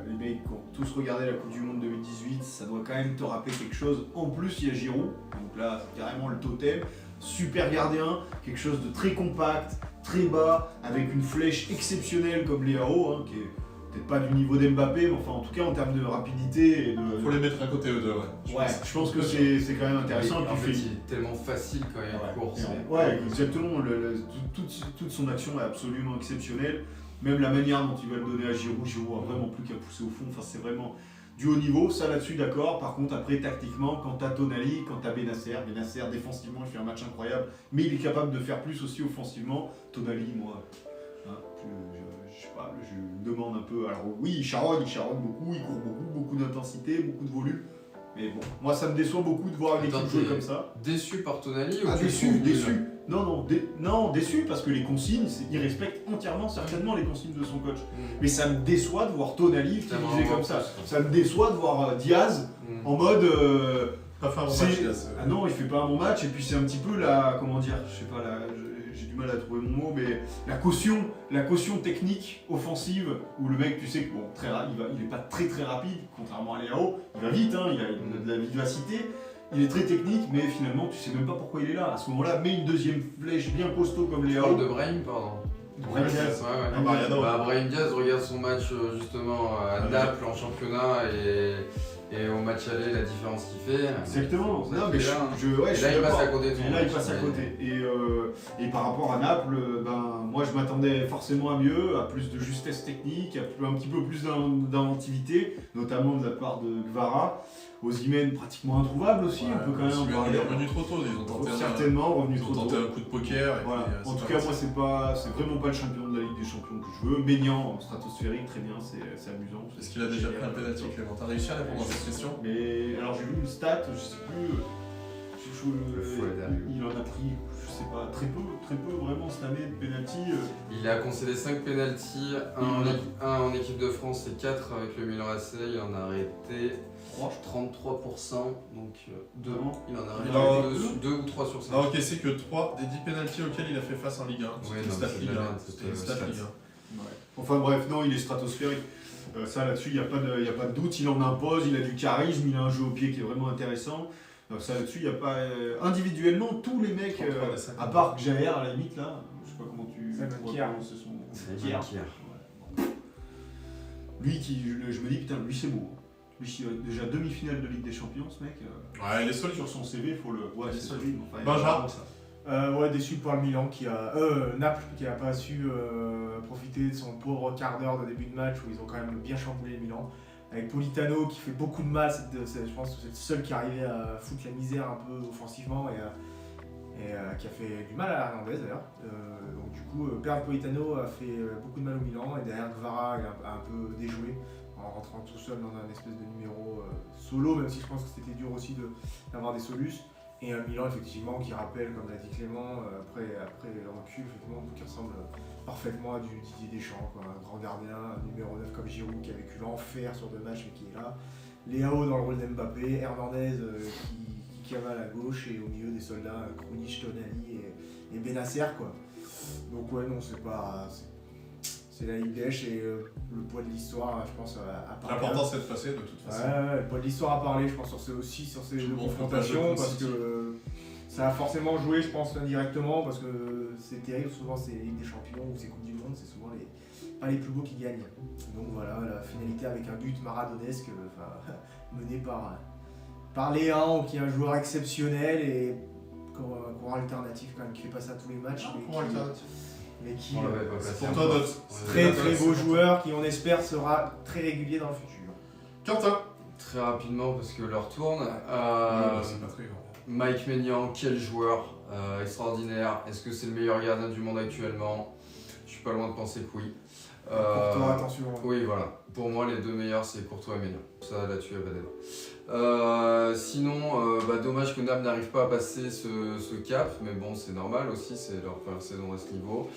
Les mecs qui ont tous regardé la Coupe du Monde 2018, ça doit quand même te rappeler quelque chose. En plus, il y a Giroud, donc là, c'est carrément le totem. Super gardien, quelque chose de très compact, très bas, avec une flèche exceptionnelle comme Léao, hein, qui est peut-être pas du niveau d'Mbappé, mais enfin en tout cas en termes de rapidité et de... Faut les mettre à côté eux deux, ouais. Ouais, je pense que c'est quand même intéressant. En Et fait, puis il est tellement facile quand il course. ouais, exactement. Toute son action est absolument exceptionnelle. Même la manière dont il va le donner à Giroud, Giroud a vraiment plus qu'à pousser au fond. Enfin, c'est vraiment du haut niveau. Ça là-dessus, d'accord. Par contre, après, tactiquement, quand t'as Tonali, quand t'as Benacer, défensivement, il fait un match incroyable. Mais il est capable de faire plus aussi offensivement. Tonali, moi, hein, je sais pas, je me demande un peu. Alors oui, il charonne beaucoup, il court beaucoup d'intensité, beaucoup de volume. Mais bon, moi ça me déçoit beaucoup de voir une équipe jouer comme ça. Déçu par Tonali ou Ah, tu le déçu, trouves nul déçu. Non, déçu parce que les consignes, il respecte entièrement, certainement les consignes de son coach. Mais ça me déçoit de voir Tonali utiliser comme ça. Ça me déçoit de voir Diaz en mode. Pas fait un bon c'est- match, là, Ah non, il fait pas un bon match et puis c'est un petit peu la. Comment dire, je sais pas, j'ai du mal à trouver mon mot, mais la caution technique offensive où le mec, tu sais que bon, il est pas très rapide, contrairement à Léao, il va vite, hein, il a de la vivacité. Il est très technique, mais finalement, tu sais même pas pourquoi il est là. À ce moment-là, mets une deuxième flèche bien costaud comme Tu Léao. parles de Brahim, pardon. Brahim Diaz. Ouais. Mariano. Brahim Diaz regarde son match justement à Naples en championnat et au match aller la différence qu'il fait. Exactement. Ça Non, fait mais là, ouais, et je là suis il passe d'accord. à côté de son Et là, il match, passe à mais- côté. Et par rapport à Naples, moi, je m'attendais forcément à mieux, à plus de justesse technique, à un petit peu plus d'inventivité, notamment de la part de Gvara. Osimhen, pratiquement introuvable aussi, on peut quand même en Il parler. est revenu trop tôt, ils ont tenté Certainement revenu ils ont trop tenté tôt. un coup de poker. Et Voilà. puis, En c'est tout pas cas, parti. moi, c'est vraiment pas le champion de la Ligue des Champions que je veux. Maignan en stratosphérique, très bien, c'est amusant. Est-ce qu'il a déjà pris un penalty, Clément? T'as réussi à répondre à cette question? Mais alors, j'ai vu une stat, je sais plus. Il en a pris, je sais pas, très peu vraiment cette année de penalty. Il a concédé 5 penalties, un en équipe de France et 4 avec le Milan AC. Il en a arrêté 33%, donc 2. Il en a arrêté 2 ou 3 sur 5. Il a encaissé que 3 des 10 penalties auxquels il a fait face en Ligue 1. C'était Ouais, une non, stat c'est Ligue de la 1. merde, C'était une cette stat stat. Ligue 1. Ouais. Enfin bref, non, il est stratosphérique. Ça là-dessus, il n'y a pas de doute. Il en impose, il a du charisme, il a un jeu au pied qui est vraiment intéressant. Donc ça là-dessus, il n'y a pas. Individuellement, tous les mecs, 33 des 50. à part Jair à la limite là, je sais pas comment tu. Simon pourrais Kjær. prononcer son. C'est Kjær. Kjær. Lui, je me dis, putain, lui c'est beau. Lui, déjà demi-finale de Ligue des Champions, ce mec. Ouais, il est solide. Sur son CV, il faut le. Ouais, Il est c'est solide. solide. Enfin, Benja. Ouais, déçu par le Milan Naples qui a pas su profiter de son pauvre quart d'heure de début de match où ils ont quand même bien chamboulé le Milan. Avec Politano qui fait beaucoup de mal, je pense que c'est le seul qui arrivait à foutre la misère un peu offensivement et qui a fait du mal à Hernandez d'ailleurs. Donc du coup, perdre Politano a fait beaucoup de mal au Milan et derrière Gvara a un peu déjoué en rentrant tout seul dans un espèce de numéro solo, même si je pense que c'était dur aussi d'avoir des solus. Et un Milan effectivement qui rappelle, comme l'a dit Clément, après le recul, effectivement, qui ressemble parfaitement à du Didier Deschamps, quoi. Un grand gardien, un numéro 9 comme Giroud qui a vécu l'enfer sur 2 matchs mais qui est là. Léao dans le rôle d'Mbappé, Hernandez qui cavale à gauche et au milieu des soldats Krunic, Tonali et Benacer, quoi. Donc ouais, non, c'est la Ligue des et le poids de l'histoire, je pense, à parler. L'important c'est de passer de toute façon. Ouais, le poids de l'histoire à parler, je pense, sur Tout ces le deux monde confrontations, peut pas parce jouer que ça a forcément joué, je pense, indirectement, parce que c'est terrible, souvent c'est Ligue des Champions ou c'est Coupe du Monde, c'est souvent pas les plus beaux qui gagnent. Donc voilà, la finalité avec un but maradonesque, mené par Léao, qui est un joueur exceptionnel, et courant alternatif quand même, qui fait pas ça tous les matchs, mais qui On l'avait pas placé Pour encore. toi, notre très très beau joueur, qui on espère sera très régulier dans le futur. Quentin. Très rapidement parce que l'heure tourne. C'est pas très grand. Mike Maignan, quel joueur extraordinaire. Est-ce que c'est le meilleur gardien du monde actuellement? Je suis pas loin de penser que oui. Courtois, attention. Oui, voilà. Pour moi, les deux meilleurs, c'est Courtois et Maignan. Ça, là-dessus, il n'y a pas débat. Sinon, dommage que Naples n'arrive pas à passer ce cap, mais bon, c'est normal aussi, c'est leur première saison à ce niveau.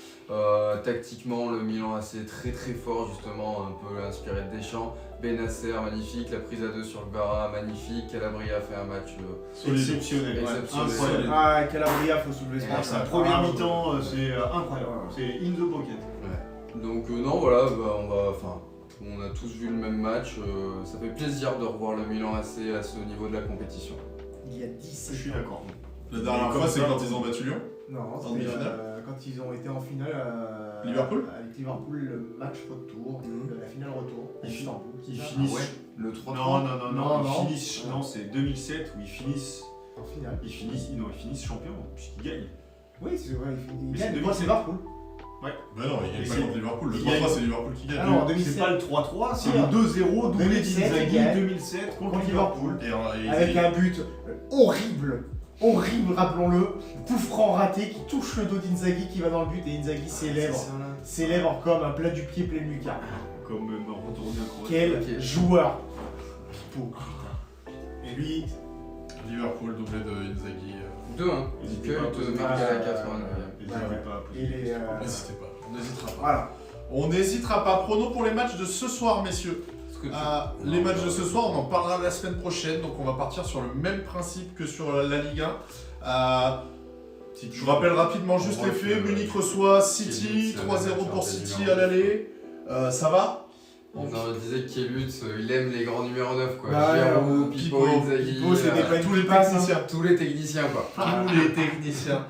Tactiquement, le Milan AC très très fort, justement, un peu inspiré de Deschamps. Benacer, magnifique. La prise à 2 sur le Bara, magnifique. Calabria a fait un match Exceptionnel. exceptionnel. Incroyable. Ah, Calabria, faut soulever ce match. Sa première mi-temps, c'est incroyable. C'est in the pocket. Donc non, voilà, on a tous vu le même match. Ça fait plaisir de revoir le Milan AC à ce niveau de la compétition. Il y a Je 17 suis d'accord. La dernière fois, c'est quand ils ont battu Lyon. Non, En c'était demi-finale. quand ils ont été en finale Liverpool avec Liverpool, le match retour, la finale retour, à Istanbul. Ils c'est ça finissent. Ah ouais, le 3-3. Non, Non, ils finissent. Non, c'est 2007 où ils finissent En finale. champions puisqu'ils gagnent. Oui, c'est vrai, ils Mais gagnent c'est contre 2007. Liverpool. Mais non, ils gagnent Mais pas c'est- contre Liverpool. Le ils 3-3, gagnent. c'est Liverpool qui gagne. Ah non, en C'est 2007. pas le 3-3, c'est Ah. le 2-0 doublé 2007, ils d'Inzaghi gagnent. 2007 contre Contre Liverpool. Avec un but horrible, rappelons-le, coup franc raté qui touche le dos d'Inzaghi qui va dans le but et Inzaghi célèbre comme un plat du pied plein de lucarne. Comme retourné à Croatie. Quel Ok. joueur Pipo, putain. Et lui, Liverpool, doublé de Inzaghi. 2-1. N'hésitez Que pas à de poser marquer à la des 89e. N'hésitez Ouais. pas à poser il est... N'hésitez pas, on n'hésitera pas. Voilà. On n'hésitera pas. Pronos pour les matchs de ce soir, messieurs. Est-ce que tu- Les matchs de ce soir, on en parlera la semaine prochaine, donc on va partir sur le même principe que sur la Ligue 1. Je vous rappelle rapidement juste les faits. Munich reçoit City, 3-0 pour City à l'aller. Ça va? Non, je disais que Kielutz, il aime les grands numéros 9 quoi. Bah, Giroud, Pipo, Inzaghi, Pipo, c'était pas une tous les passe, hein. techniciens. tous les techniciens quoi. Tous les techniciens.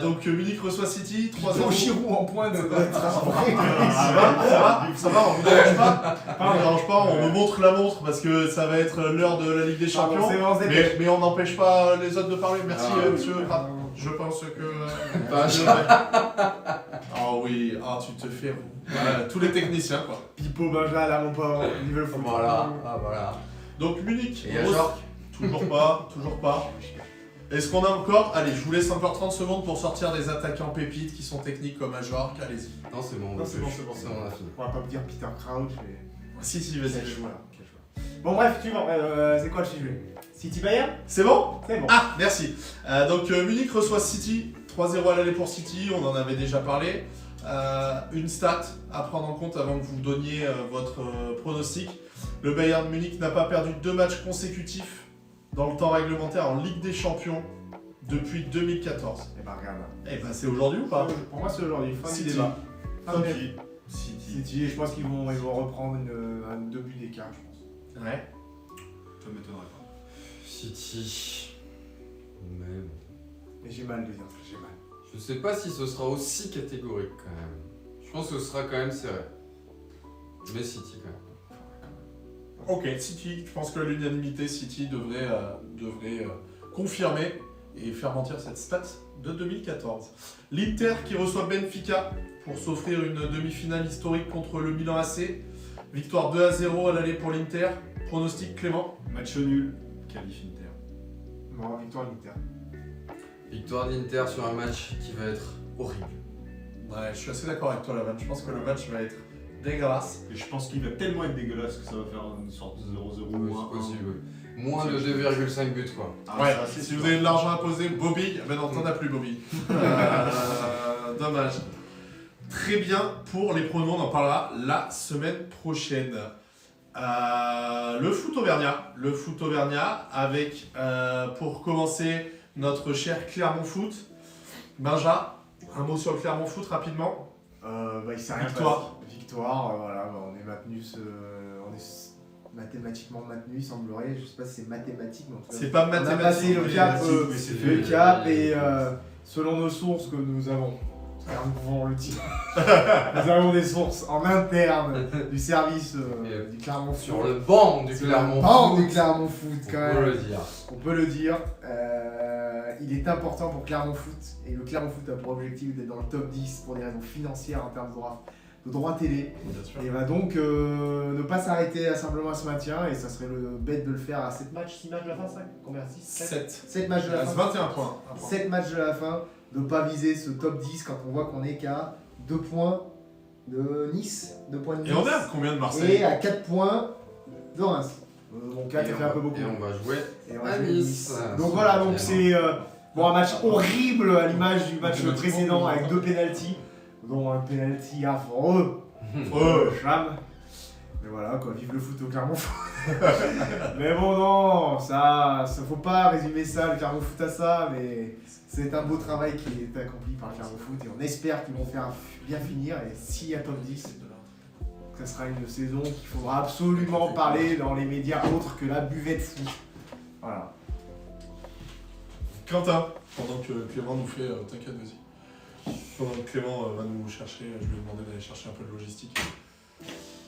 Donc Munich reçoit City, 3-0. Pipo Giroud en pointe, ça doit être un Ça vrai. va, on vous dérange pas? On vous dérange pas, on me montre la montre parce que ça va être l'heure de la Ligue des Champions. C'est bon, on se dépêche. Mais on n'empêche pas les autres de parler. Merci monsieur. Ah, Je pense que. Bah, Oh oui, tu te fais. Voilà, tous les techniciens quoi. Pipo, Benja, là mon pauvre, ils veulent foot. Voilà, voilà. Donc Munich, Et à Rose- Jork toujours pas, toujours pas. Est-ce qu'on a encore. Allez, je vous laisse encore 30 secondes pour sortir des attaquants pépites qui sont techniques comme Ajork, allez-y. Non, c'est bon, Non, c'est bon, on a fini. On va pas me dire Peter Crouch. Mais... Si, vas-y. Quel joueur. Bon, bref, suivant. C'est quoi le sujet City Bayern C'est bon? C'est bon. Ah, merci. Donc Munich reçoit City, 3-0 à l'aller pour City, on en avait déjà parlé. Une stat à prendre en compte avant que vous donniez votre pronostic. Le Bayern Munich n'a pas perdu 2 matchs consécutifs dans le temps réglementaire en Ligue des Champions depuis 2014. Et bah, regarde. Eh ben c'est aujourd'hui ou pas? Pour moi, c'est aujourd'hui. Fin du City. débat. Fin du débat. City. City, et je pense qu'ils vont reprendre un 2 buts d'écart, je pense. Ouais. Ça m'étonnerait pas. City. Mais bon. Mais j'ai mal de dire, j'ai mal. Je sais pas si ce sera aussi catégorique quand même. Je pense que ce sera quand même serré. Mais City quand même. Ok, City, je pense que à l'unanimité, City devrait confirmer et faire mentir cette stat de 2014. L'Inter qui reçoit Benfica pour s'offrir une demi-finale historique contre le Milan AC. Victoire 2-0 à l'aller pour l'Inter. Pronostic Clément? Match nul, qualif Inter. Bon, victoire l'Inter. Victoire d'Inter sur un match qui va être horrible. Ouais, je suis assez d'accord avec toi, Lavan. Je pense que le match va être dégueulasse. Et je pense qu'il va tellement être dégueulasse que ça va faire une sorte de 0-0 Oui, ou c'est 1-1. possible. Moins de 2,5 buts quoi. Ah, Ouais, ça, c'est si sûr. vous avez de l'argent à poser, Bobby, ben non, t'en as plus Bobby. Dommage. Très bien, pour les pronos, on en parlera la semaine prochaine. Le foot Auvergnat avec, pour commencer, notre cher Clermont Foot. Benja, un mot sur le Clermont Foot rapidement. Il s'est rien Victoire. passé. Victoire, voilà, on est maintenu, on est mathématiquement maintenu, il semblerait. Je sais pas si c'est mathématique, mais en tout cas. C'est pas On a mathématique. passé le cap, mais c'est le fait. cap et selon nos sources que nous avons Clermont le dit. Nous avons des sources en interne du service du Clermont Foot. Sur le banc du Sur Clermont le banc Foot. du Clermont Foot, quand On peut même. le dire. On peut le dire. Il est important pour Clermont Foot. Et le Clermont Foot a pour objectif d'être dans le top 10 pour des raisons financières en termes de droits télé. Bien sûr. Et va donc ne pas s'arrêter simplement à ce maintien. Et ça serait bête de le faire à 7 matchs, 6 matchs de la fin, 5 Combien 6 7. 7 matchs de Il la reste fin. 21 points. 7 matchs de la fin, de ne pas viser ce top 10 quand on voit qu'on est qu'à 2 points de Nice, 2 points de Nice. Et on est à combien de Marseille? Et à 4 points de Reims. Bon, 4, ça fait un peu beaucoup. Et on va jouer Et on à va jouer Nice. Donc voilà, donc c'est un match horrible à l'image du match précédent avec 2 pénaltys, dont un pénalty affreux. Cham. Mais voilà quoi, vive le foot au Clermont Foot. Mais bon non, ça faut pas résumer ça, le Clermont Foot à ça, mais c'est un beau travail qui est accompli par le Clermont Foot et on espère qu'ils vont faire bien finir et s'il y a top 10, ça sera une saison qu'il faudra absolument parler dans les médias autres que la buvette foot. Voilà. Quentin, pendant que Clément nous fait. T'inquiète, vas-y. Pendant que Clément va nous chercher, je lui ai demandé d'aller chercher un peu de logistique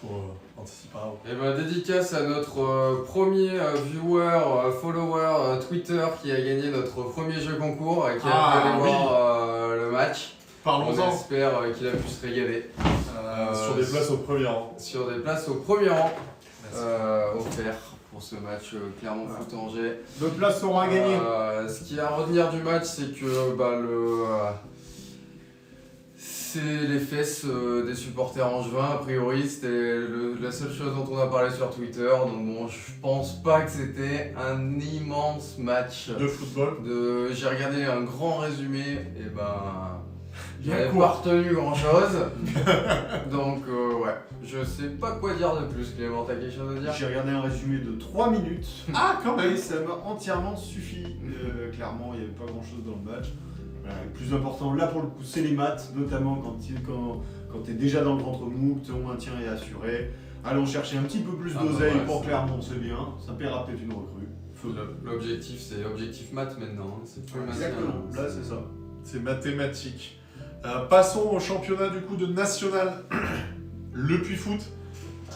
pour anticiper. Et ben dédicace à notre premier viewer, follower Twitter qui a gagné notre premier jeu concours et qui a pu aller oui. voir le match. On Parlons-en. espère qu'il a pu se régaler. Sur des places au premier rang. Sur des places au premier rang Merci. offertes pour ce match Clermont Foot Angers. D'autres places seront à gagner. Ce qu'il y a à retenir du match, c'est que c'est les fesses des supporters angevins. A priori, c'était la seule chose dont on a parlé sur Twitter. Donc bon, je pense pas que c'était un immense match. De football. J'ai regardé un grand résumé et Bien j'avais court. pas retenu grand chose. Donc ouais, je sais pas quoi dire de plus. Clément, t'as quelque chose à dire? J'ai regardé un résumé de 3 minutes. Ah, quand même. Et ça m'a entièrement suffi. Clairement, il n'y avait pas grand chose dans le match. Voilà, le plus important là pour le coup, c'est les maths, notamment quand tu es déjà dans le ventre mou, que ton maintien est assuré. Allons chercher un petit peu plus d'oseille ouais, pour c'est- Clermont, c'est bien. Ça paiera peut-être une recrue. Feu. L'objectif, c'est l'objectif maths maintenant. Hein. C'est plus maths. Exactement, là c'est ça. C'est mathématique. Passons au championnat du coup de national. Le Puy-Foot.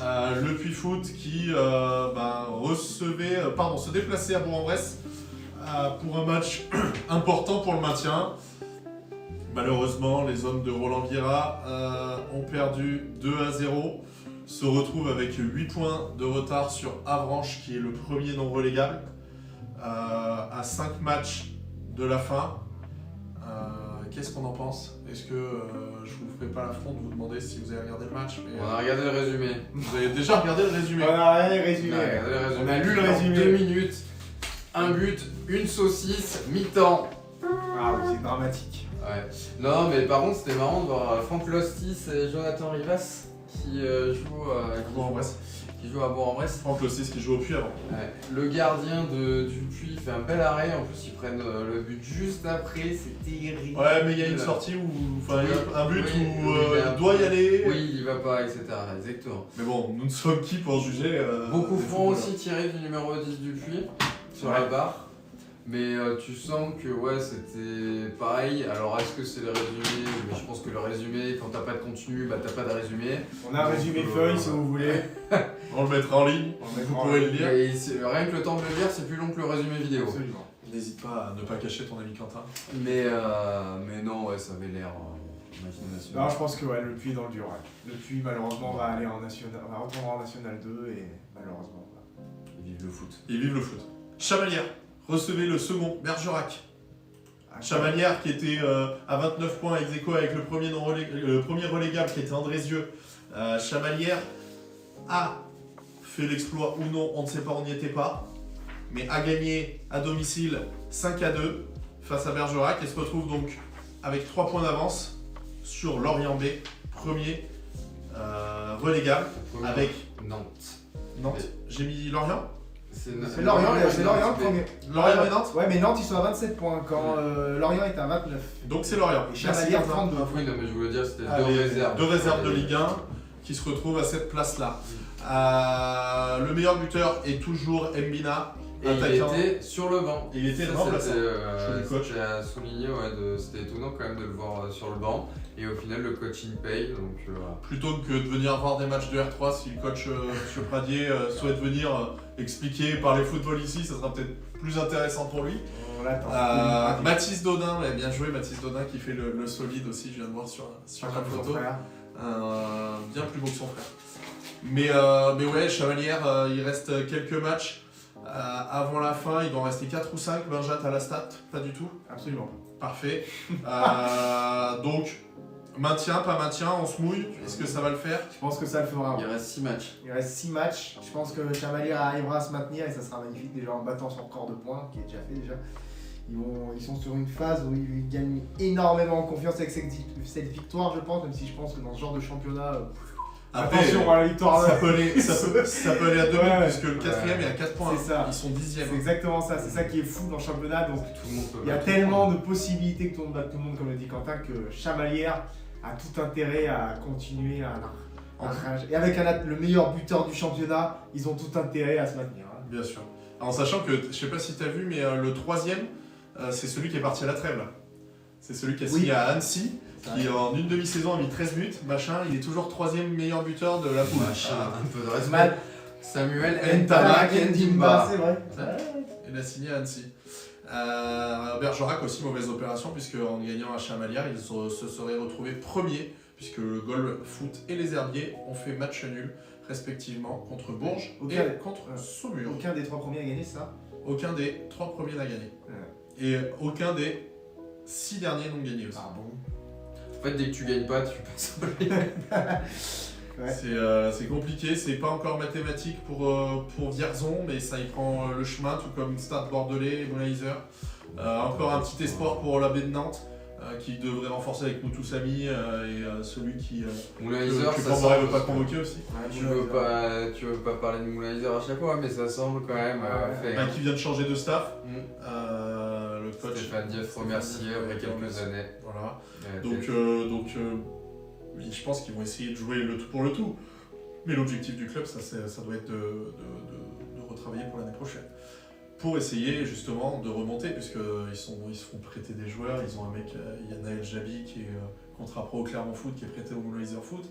Le Puy-Foot qui se déplaçait à Bourg-en-Bresse pour un match important pour le maintien. Malheureusement, les hommes de Roland Vieira ont perdu 2-0, se retrouvent avec 8 points de retard sur Avranches qui est le premier non relégable, à 5 matchs de la fin. Qu'est-ce qu'on en pense? Est-ce que je vous ferai pas l'affront de vous demander si vous avez regardé le match, mais, On a regardé le résumé. vous avez déjà regardé le résumé. On a rien On résumé. a regardé le résumé. On a lu le Dans résumé. 2 minutes, un but, une saucisse, mi-temps. Ah oui, c'est dramatique. Ouais. Non, mais par contre, c'était marrant de voir Franck Lostis et Jonathan Rivas qui jouent à Bourg-en-Bresse. Franck Lostis qui joue au Puy avant. Ouais. Le gardien du Puy fait un bel arrêt. En plus, ils prennent le but juste après. C'est terrible. Ouais, mais il y a une sortie où, enfin, il y a un but Oui, où oui, il doit y aller. Oui, il y va pas, etc. Exactement. Mais bon, nous ne sommes qui pour juger. Beaucoup des font footballeurs. aussi tirer du numéro 10 du Puy sur Ouais. la barre. Mais tu sens que ouais, c'était pareil. Alors est-ce que c'est le résumé? Mais je pense que le résumé, quand t'as pas de contenu, bah t'as pas de résumé. On a un résumé feuille si vous voulez. On le mettra en ligne. On le Vous mettra en pourrez le ligne. lire. Et rien que le temps de le lire, c'est plus long que le résumé vidéo. Absolument. N'hésite pas à ne pas cacher ton ami Quentin. Mais non, ouais, ça avait l'air machine Non, nationale. je pense que ouais, le Puy est dans le dur. Ouais. Le Puy, malheureusement, va aller en national, va retourner en National 2 et malheureusement. Vive le foot. Ils vivent le foot. Chamalières recevait le second, Bergerac. Ah, Chamalières qui était à 29 points ex aequo avec le premier relégable qui était Andrézieux. Chamalières a fait l'exploit ou non, on ne sait pas, on n'y était pas. Mais a gagné à domicile 5-2 face à Bergerac et se retrouve donc avec 3 points d'avance sur Lorient B, premier relégable avec Nantes. Nantes. J'ai mis Lorient. C'est Lorient, c'est Lorient le premier. Lorient et Nantes. Ouais, mais Nantes ils sont à 27 points quand Lorient est à 29. Donc c'est Lorient. Et Chamalières 32. Oui, non, mais je voulais dire, c'était Ah, deux les réserves. deux réserves de Ligue 1 qui se retrouvent à cette place-là. Le meilleur buteur est toujours Mbina Et attaquant. il était sur le banc. Et il était Ça, remplaçant. c'était, du coach. c'était à souligner, c'était étonnant quand même de le voir sur le banc. Et au final, le coaching paye. Donc, voilà. Plutôt que de venir voir des matchs de R3, si le coach M. Pradier souhaite venir expliquer, parler football ici, ça sera peut-être plus intéressant pour lui. On l'attend. Mathis Dodin, ouais, bien joué Mathis Dodin qui fait le solide aussi, je viens de voir sur la Comme son photo. frère. Bien plus beau que son frère. Mais ouais, Chamalières, il reste quelques matchs avant la fin, il doit en rester 4 ou 5. Benjat à la stat, pas du tout. Absolument. Parfait. Donc, maintien, pas maintien, on se mouille. Est-ce que ça va le faire? Je pense que ça le fera. Il reste 6 matchs. Il reste 6 matchs. Je pense que Chamalières arrivera à se maintenir et ça sera magnifique déjà en battant son record de points qui est déjà fait déjà. Ils sont sur une phase où ils gagnent énormément en confiance avec cette victoire, je pense, même si je pense que dans ce genre de championnat, Après, attention à la victoire. ça peut aller à 2 Ouais, puisque le quatrième est à 4 points. C'est ça. Ils sont 10e. C'est exactement ça, c'est ça qui est fou dans le championnat. Donc Tout le monde peut il y a battre. tellement de possibilités que tout le monde batte tout le monde, comme le dit Quentin, que Chamalières a tout intérêt à continuer à et avec le meilleur buteur du championnat, ils ont tout intérêt à se maintenir. Hein. Bien sûr. En sachant que, je sais pas si tu as vu, mais le troisième, c'est celui qui est parti à la trêve là. C'est celui qui a signé à Annecy, qui en une demi-saison a mis 13 buts, machin, il est toujours 3e meilleur buteur de la poule. Machin, un peu de respect. Mal. Samuel Ntamak Ntamak Ndimba. C'est vrai. Il a signé à Annecy. Bergerac aussi, mauvaise opération, puisque en gagnant à Chamalières, ils se seraient retrouvés premiers, puisque le Gol Foot et les Herbiers ont fait match nul, respectivement, contre Bourges et Aucun- contre Saumur. Aucun des 3 premiers a gagné ça. Aucun des 3 premiers n'a gagné. Et aucun des 6 derniers n'ont gagné aussi. Ah bon. En fait, dès que tu gagnes pas, tu passes au Ouais. C'est compliqué, c'est pas encore mathématique pour Vierzon, mais ça y prend le chemin, tout comme Stade Bordelais et Moulin-Isère. Encore un petit espoir pour la baie de Nantes, qui devrait renforcer avec Moutoussamy et celui qui Moulin-Isère, que ça Cambrai veut semble. pas convoquer aussi. Tu veux pas parler de Moulin-Isère à chaque fois, mais ça semble quand même fait. Qui vient de changer de staff. Mm. Le coach. Stéphane Dieff remercié après quelques années. Voilà. Ouais, Donc je pense qu'ils vont essayer de jouer le tout pour le tout. Mais l'objectif du club, ça doit être de retravailler pour l'année prochaine. Pour essayer justement de remonter, puisqu'ils se font prêter des joueurs. Ils ont un mec, il y a Naël Jabi qui est contrat pro au Clermont Foot, qui est prêté au Moulin-Isère Foot.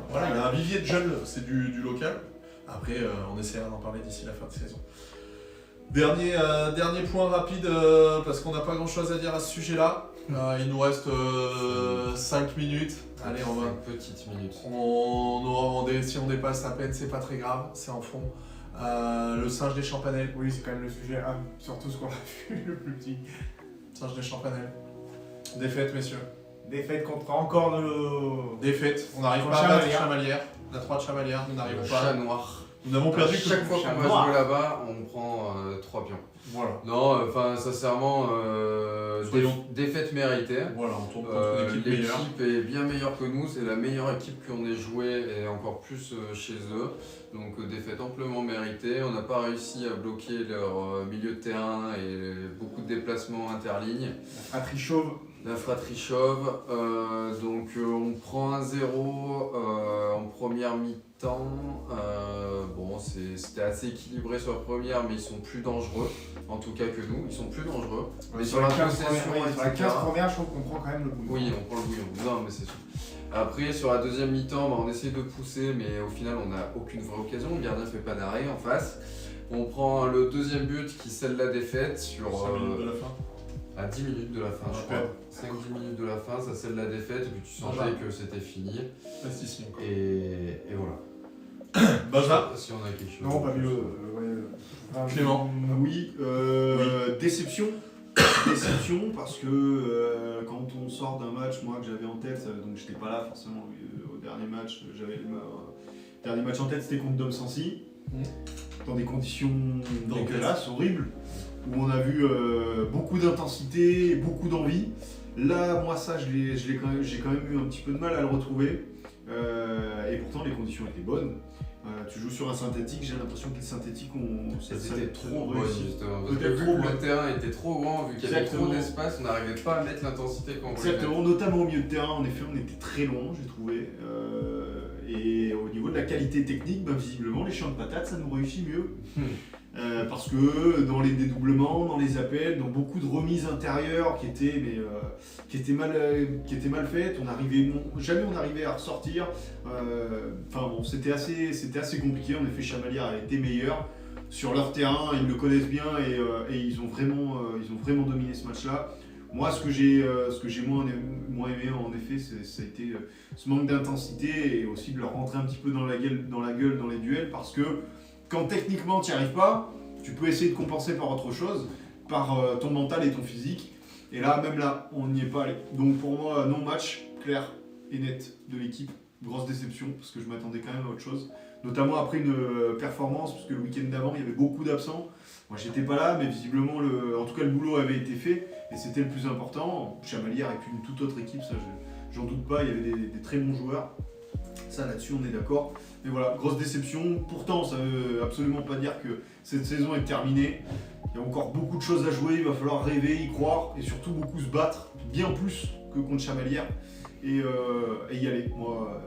Voilà, il y a un vivier de jeunes, c'est du local. Après, on essaiera d'en parler d'ici la fin de saison. Dernier point rapide, parce qu'on n'a pas grand chose à dire à ce sujet-là. Il nous reste 5 minutes. Allez, on va. 5 petites minutes. Si on dépasse à peine, c'est pas très grave, c'est en fond. Le singe des Champanelles. Oui, c'est quand même le sujet, surtout ce qu'on a vu, le plus petit. Singe des Champanelles. Défaite, messieurs. Défaite contre encore nos. Défaite. On n'arrive Contre pas à battre Chamalières. Chamalières. La 3 de Chamalières, nous n'arrivons Le pas. chat noir. Nous n'avons perdu que Chaque fois chat qu'on va noir. jouer là-bas, on prend 3 pions. Voilà. Non, enfin, sincèrement, Soyons- défaite méritée. Voilà, on tourne contre une équipe meilleure. L'équipe est bien meilleure que nous, c'est la meilleure équipe qu'on ait jouée et encore plus chez eux. Donc défaite amplement méritée. On n'a pas réussi à bloquer leur milieu de terrain et beaucoup de déplacements interlignes. La fratrie chauve. La fratrie chauve. Donc on prend 1-0 en première mi-temps. Bon, c'était assez équilibré sur la première, mais ils sont plus dangereux. En tout cas que nous, ils sont plus dangereux. Mais sur la possession, sur la 15 etc. première, je trouve qu'on prend quand même le bouillon. Oui, on prend le bouillon. Non, mais c'est sûr. Après, sur la deuxième mi-temps, on essaie de pousser, mais au final, on n'a aucune vraie occasion. Le gardien ne fait pas d'arrêt en face. On prend le deuxième but qui scelle la défaite sur 5 minutes de la fin. à 10 minutes de la fin, je Ok. crois. 5-10 minutes de la fin, ça scelle la défaite, et puis tu sentais Voilà. que c'était fini. Reste ici encore. Et voilà. Benjamin. Si on a quelque chose. Non, pas mieux. Clément. Oui, déception. Déception parce que quand on sort d'un match, moi que j'avais en tête, donc j'étais pas là forcément au dernier match, j'avais le dernier match en tête, c'était contre Dom Sancy, dans des conditions dégueulasses, horribles, où on a vu beaucoup d'intensité, beaucoup d'envie. Là, moi ça, j'ai quand même eu un petit peu de mal à le retrouver, et pourtant les conditions étaient bonnes. Tu joues sur un synthétique, j'ai l'impression que les synthétiques C'était trop beau réussi. justement. Parce que Peut-être vu trop que beau. le terrain était trop grand, vu qu'il y avait trop Exactement. d'espace, on n'arrivait pas à mettre l'intensité qu'on voulait. Exactement, notamment au milieu de terrain, en effet, on était très loin, j'ai trouvé. Et au niveau de la qualité technique, visiblement, les champs de patates, ça nous réussit mieux. Parce que dans les dédoublements, dans les appels, dans beaucoup de remises intérieures qui étaient mal faites, jamais on arrivait à ressortir. C'était assez compliqué. En effet, Chamalières a été meilleur sur leur terrain, ils le connaissent bien et ils ont vraiment dominé ce match-là. Moi, ce que j'ai moins aimé, en effet, ça a été ce manque d'intensité et aussi de leur rentrer un petit peu dans la gueule dans les duels, parce que quand techniquement tu n'y arrives pas, tu peux essayer de compenser par autre chose, par ton mental et ton physique. Et là, même là, on n'y est pas allé. Donc pour moi, non-match clair et net de l'équipe. Grosse déception, parce que je m'attendais quand même à autre chose. Notamment après une performance, parce que le week-end d'avant, il y avait beaucoup d'absents. Moi, j'étais pas là, mais visiblement, en tout cas, le boulot avait été fait. Et c'était le plus important. Chamalières et puis une toute autre équipe, ça, j'en doute pas. Il y avait des très bons joueurs. Ça, là-dessus, on est d'accord. Mais voilà, grosse déception. Pourtant, ça veut absolument pas dire que cette saison est terminée. Il y a encore beaucoup de choses à jouer. Il va falloir rêver, y croire et surtout beaucoup se battre, bien plus que contre Chamalières. Et y aller. Moi,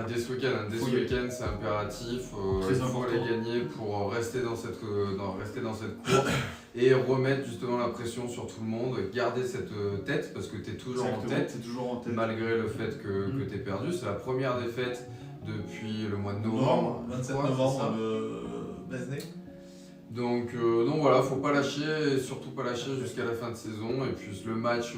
Dès ce week-end, c'est impératif. Il faut les gagner pour rester dans cette course et remettre justement la pression sur tout le monde. Garder cette tête, parce que tu es toujours en tête, malgré le fait que tu es perdu. C'est la première défaite depuis le mois de novembre. 27 novembre, Besnay. Donc voilà, faut pas lâcher, et surtout pas lâcher jusqu'à la fin de saison. Et puis le match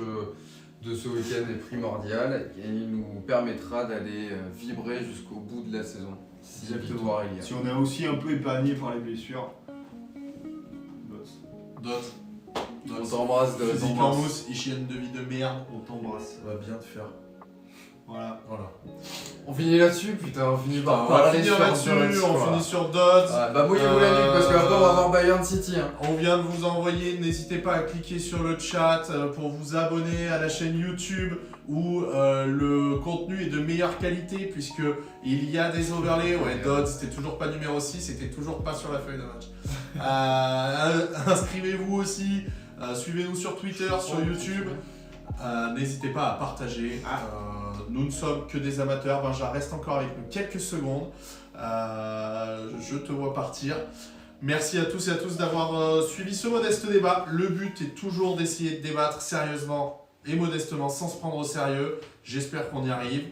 de ce week-end est primordial et il nous permettra d'aller vibrer jusqu'au bout de la saison. Si victoire il y a. Si on est aussi un peu épargné par les blessures. On t'embrasse de Physique en mousse, hygiène de vie de merde. On t'embrasse. Ça va bien te faire. Voilà. On finit là-dessus, putain, on finit par On va parler finir là-dessus, on finit sur Dodds. Mouillez-vous la nuque parce qu'après on va voir Bayern City. On vient de vous envoyer, n'hésitez pas à cliquer sur le chat pour vous abonner à la chaîne YouTube où le contenu est de meilleure qualité puisque il y a des overlays. Ouais, Dodds, c'était toujours pas numéro 6, c'était toujours pas sur la feuille de match. Inscrivez-vous aussi, suivez-nous sur Twitter, sur YouTube. N'hésitez pas à partager. Nous ne sommes que des amateurs. Benja reste encore avec nous quelques secondes. Je te vois partir. Merci à tous et à tous d'avoir suivi ce modeste débat. Le but est toujours d'essayer de débattre sérieusement et modestement sans se prendre au sérieux. J'espère qu'on y arrive.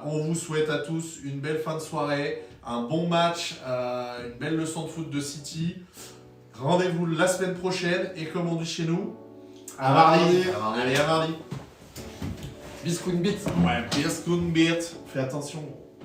On vous souhaite à tous une belle fin de soirée, un bon match, une belle leçon de foot de City. Rendez-vous la semaine prochaine et comme on dit chez nous, à mardi. Allez, à mardi. Biscuit bit. Ouais, Biscuit bit. Fais attention.